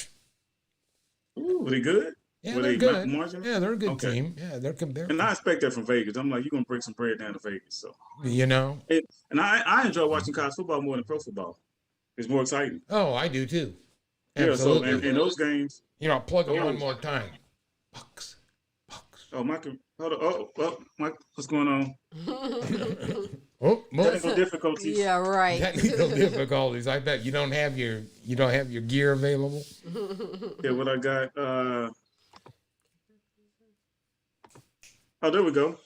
Speaker 18: ooh, were they good?
Speaker 4: Yeah,
Speaker 18: Were
Speaker 4: they're
Speaker 18: they
Speaker 4: good.
Speaker 18: marginal?
Speaker 4: Yeah, they're a good
Speaker 18: Okay.
Speaker 4: team. Yeah, they're
Speaker 18: And I expect that from Vegas. I'm like, you're gonna bring some bread down to Vegas. So
Speaker 4: you know.
Speaker 18: and I enjoy watching college football more than pro football. It's more exciting.
Speaker 4: Oh, I do too.
Speaker 18: Yeah, so
Speaker 4: Absolutely.
Speaker 18: and those games.
Speaker 4: You know, plug them one more time.
Speaker 18: Oh, Mike, hold on. Mike, what's going on? Technical difficulties.
Speaker 19: Yeah, right.
Speaker 4: Technical difficulties. I bet you don't have your gear available.
Speaker 18: Yeah, what I got. Oh, there we go.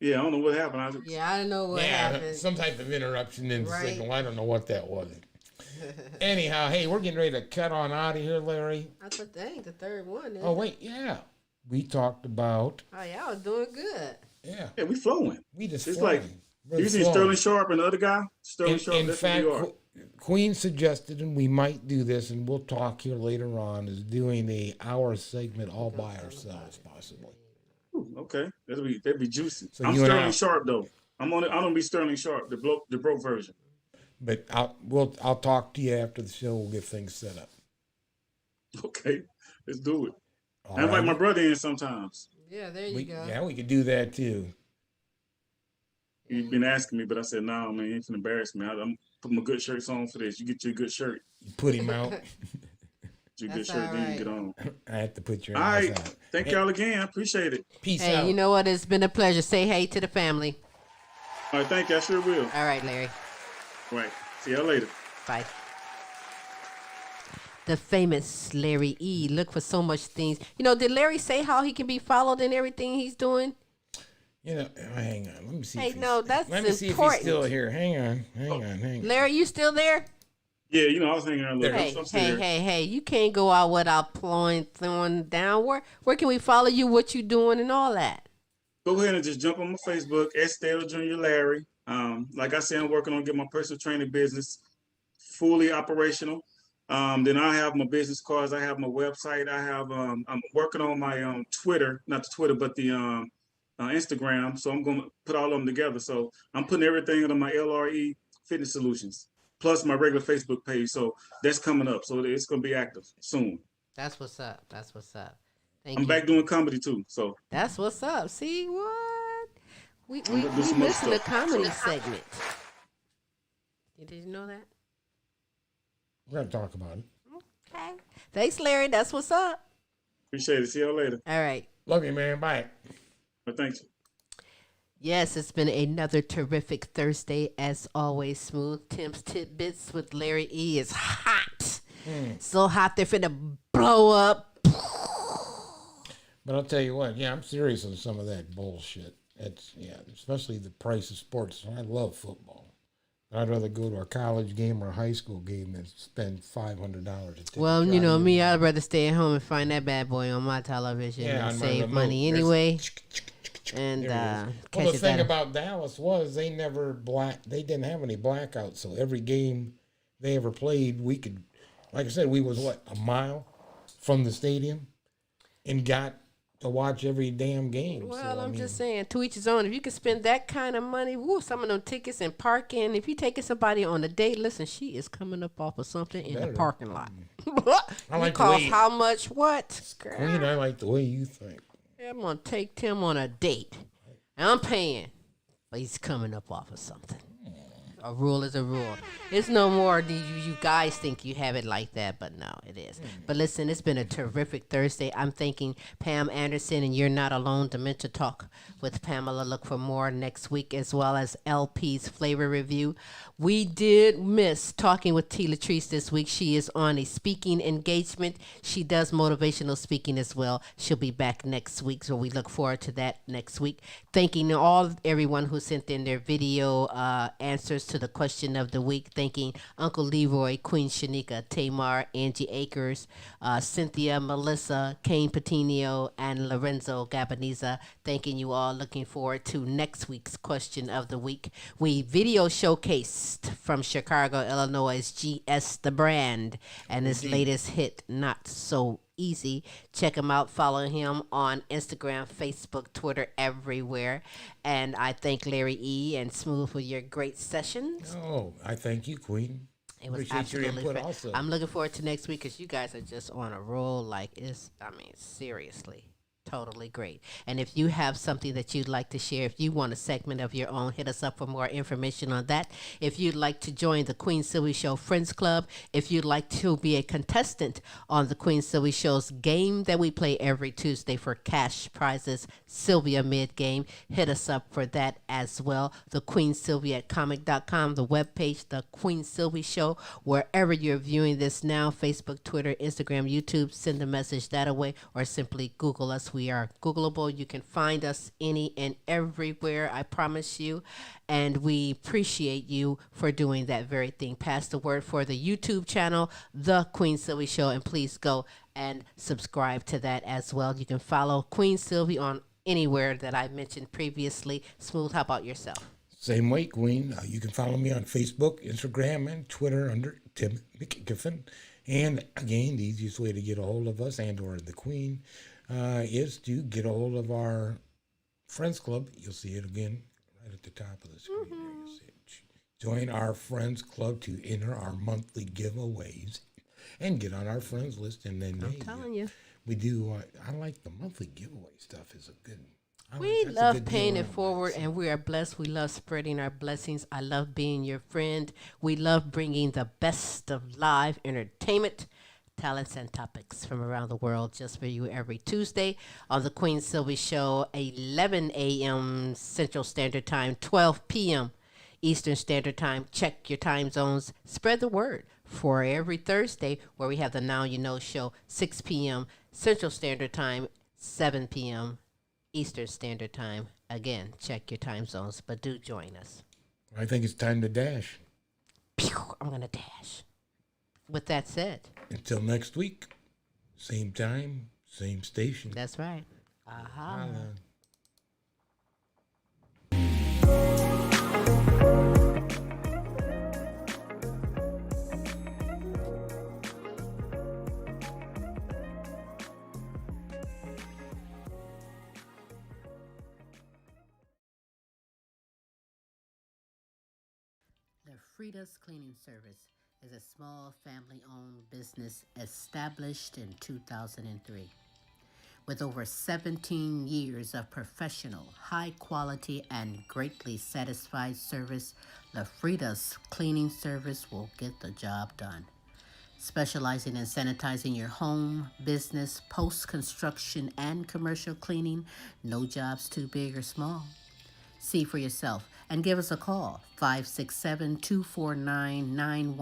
Speaker 18: Yeah, I don't know what happened.
Speaker 19: I don't know what happened.
Speaker 4: Some type of interruption in the
Speaker 19: Right.
Speaker 4: signal. I don't know what that was. Anyhow, hey, we're getting ready to cut on out of here, Larry.
Speaker 19: I thought that ain't the third one.
Speaker 4: Oh wait, yeah. We talked about.
Speaker 19: Oh, y'all was doing good.
Speaker 4: Yeah.
Speaker 18: Yeah, we flowing.
Speaker 4: We just
Speaker 18: it's
Speaker 4: flowing.
Speaker 18: like
Speaker 4: We're
Speaker 18: you see
Speaker 4: flowing.
Speaker 18: Sterling Sharp and the other guy. Sterling Sharp.
Speaker 4: In
Speaker 18: That's
Speaker 4: fact,
Speaker 18: who we are.
Speaker 4: Queen suggested, and we might do this, and we'll talk here later on, is doing a hour segment all by ourselves, possibly.
Speaker 18: Ooh, okay, that'd be juicy.
Speaker 4: So
Speaker 18: I'm
Speaker 4: you and
Speaker 18: Sterling
Speaker 4: I-
Speaker 18: Sharp though. I don't be Sterling Sharp, the broke version.
Speaker 4: But I'll talk to you after the show. We'll get things set up.
Speaker 18: Okay, let's do it.
Speaker 4: All
Speaker 18: I invite
Speaker 4: right.
Speaker 18: my brother in sometimes.
Speaker 19: Yeah, there you go.
Speaker 4: Yeah, we could do that too.
Speaker 18: He's been asking me, but I said, "No, man, you ain't finna embarrass me. I'm putting my good shirts on for this. You get your good shirt.
Speaker 4: You put him out.
Speaker 18: Get your good
Speaker 19: That's
Speaker 18: shirt,
Speaker 19: all
Speaker 18: then
Speaker 19: right.
Speaker 18: you get on.
Speaker 4: I have to put your
Speaker 18: All
Speaker 4: ass
Speaker 18: right,
Speaker 4: out.
Speaker 18: thank y'all again. I appreciate it.
Speaker 4: Peace
Speaker 19: Hey,
Speaker 4: out.
Speaker 19: you know what? It's been a pleasure. Say hey to the family.
Speaker 18: All right, thank you. I sure will.
Speaker 19: All right, Larry.
Speaker 18: Right. See y'all later.
Speaker 19: Bye. The famous Larry E. Look for so much things. You know, did Larry say how he can be followed in everything he's doing?
Speaker 4: You know, hang on. Let me see.
Speaker 19: Hey,
Speaker 4: if
Speaker 19: no, that's
Speaker 4: Let me see if
Speaker 19: important.
Speaker 4: he's still here. Hang on.
Speaker 19: Larry, you still there?
Speaker 18: Yeah, you know, I was hanging around a little bit.
Speaker 19: Hey,
Speaker 18: I'm still
Speaker 19: hey,
Speaker 18: here.
Speaker 19: hey, you can't go out without throwing down. Where can we follow you, what you doing, and all that?
Speaker 18: Go ahead and just jump on my Facebook, Estelle Junior Larry. Like I said, I'm working on getting my personal training business fully operational. Then I have my business cards. I have my website. I'm working on my Twitter, not the Twitter, but the Instagram. So I'm going to put all of them together. So I'm putting everything on my LRE Fitness Solutions, plus my regular Facebook page. So that's coming up. So it's going to be active soon.
Speaker 19: That's what's up. That's what's up. Thank
Speaker 18: I'm
Speaker 19: you.
Speaker 18: back doing comedy too. So
Speaker 19: That's what's up. See what? We
Speaker 18: I'm gonna do some other
Speaker 19: missing the
Speaker 18: stuff.
Speaker 19: comedy segment. Did you know that?
Speaker 4: We're going to talk about it.
Speaker 19: Okay. Thanks, Larry. That's what's up.
Speaker 18: appreciate it. See y'all later.
Speaker 19: All right.
Speaker 4: Love you, man. Bye.
Speaker 18: But thank you.
Speaker 19: Yes, it's been another terrific Thursday. As always, Smooth Tim's Tid Bits with Larry E. is hot. So hot they're finna blow up.
Speaker 4: But I'll tell you what, yeah, I'm serious on some of that bullshit. It's, yeah, especially the price of sports. I love football. I'd rather go to a college game or a high school game than spend $500 a ticket.
Speaker 19: Well, you know me, I'd rather stay at home and find that bad boy on my television
Speaker 4: Yeah,
Speaker 19: and
Speaker 4: on my
Speaker 19: save
Speaker 4: remote.
Speaker 19: money
Speaker 4: There's-
Speaker 19: anyway. And
Speaker 4: Well,
Speaker 19: catch
Speaker 4: the
Speaker 19: it
Speaker 4: thing
Speaker 19: that.
Speaker 4: about Dallas was they didn't have any blackouts. So every game they ever played, we could, like I said, we was a mile from the stadium and got to watch every damn game.
Speaker 19: Well,
Speaker 4: So, I
Speaker 19: I'm
Speaker 4: mean,
Speaker 19: just saying, to each his own. If you could spend that kind of money, some of them tickets and parking. If you taking somebody on a date, listen, she is coming up off of something in the
Speaker 4: Better.
Speaker 19: parking lot.
Speaker 4: I like the
Speaker 19: cost
Speaker 4: way-
Speaker 19: how much? What?
Speaker 4: Queen, I like the way you think.
Speaker 19: I'm gonna take Tim on a date. And I'm paying, but he's coming up off of something. A rule is a rule. It's no more do you guys think you have it like that, but no, it is. But listen, it's been a terrific Thursday. I'm thanking Pam Anderson and You're Not Alone Dementia Talk with Pamela. Look for more next week, as well as LPs Flavor Review. We did miss talking with TeeLatrice this week. She is on a speaking engagement. She does motivational speaking as well. She'll be back next week, so we look forward to that next week. Thanking everyone who sent in their video answers to the question of the week. Thanking Uncle Leroy, Queen Shanika, Tamar, Angie Akers, Cynthia, Melissa, Kane Patinio, and Lorenzo Gabaniza. Thanking you all. Looking forward to next week's question of the week. We video showcased from Chicago, Illinois, GS The Brand and his latest hit, Not So Easy. Check him out. Follow him on Instagram, Facebook, Twitter, everywhere. And I thank Larry E. and Smooth for your great sessions.
Speaker 4: Oh, I thank you, Queen.
Speaker 19: It was
Speaker 4: Appreciate your
Speaker 19: absolutely
Speaker 4: input
Speaker 19: great.
Speaker 4: also.
Speaker 19: I'm looking forward to next week because you guys are just on a roll. Seriously. Totally great. And if you have something that you'd like to share, if you want a segment of your own, hit us up for more information on that. If you'd like to join the Queen Silvy Show Friends Club, if you'd like to be a contestant on the Queen Silvy Show's game that we play every Tuesday for cash prizes, Sylvia Mid Game, hit us up for that as well. The Queen Silvy at comic.com, the webpage, the Queen Silvy Show, wherever you're viewing this now, Facebook, Twitter, Instagram, YouTube, send a message that away or simply Google us. We are Googleable. You can find us any and everywhere, I promise you. And we appreciate you for doing that very thing. Pass the word for the YouTube channel, The Queen Silvy Show, and please go and subscribe to that as well. You can follow Queen Silvy on anywhere that I mentioned previously. Smooth, how about yourself?
Speaker 4: Same way, Queen. You can follow me on Facebook, Instagram, and Twitter under Tim McGiffin. And again, the easiest way to get a hold of us and or the Queen is to get a hold of our Friends Club. You'll see it again right at the top of the screen. There, you'll see it. Join our Friends Club to enter our monthly giveaways and get on our friends list. And then
Speaker 19: I'm telling you.
Speaker 4: we do. I like the monthly giveaway stuff. Is a good.
Speaker 19: We love paying it forward, and we are blessed. We love spreading our blessings. I love being your friend. We love bringing the best of live entertainment, talents, and topics from around the world just for you every Tuesday on the Queen Silvy Show, 11 a.m. Central Standard Time, 12 p.m. Eastern Standard Time. Check your time zones. Spread the word for every Thursday where we have the Now You Know Show, 6 p.m. Central Standard Time, 7 p.m. Eastern Standard Time. Again, check your time zones, but do join us.
Speaker 4: I think it's time to dash.
Speaker 19: Pew, I'm going to dash. With that said.
Speaker 4: Until next week, same time, same station.
Speaker 19: That's right. Aha.
Speaker 2: Frida's Cleaning Service is a small family-owned business established in 2003. With over 17 years of professional, high-quality, and greatly satisfied service, the Frida's Cleaning Service will get the job done. Specializing in sanitizing your home, business, post-construction, and commercial cleaning, no job's too big or small. See for yourself and give us a call, 567-249-91.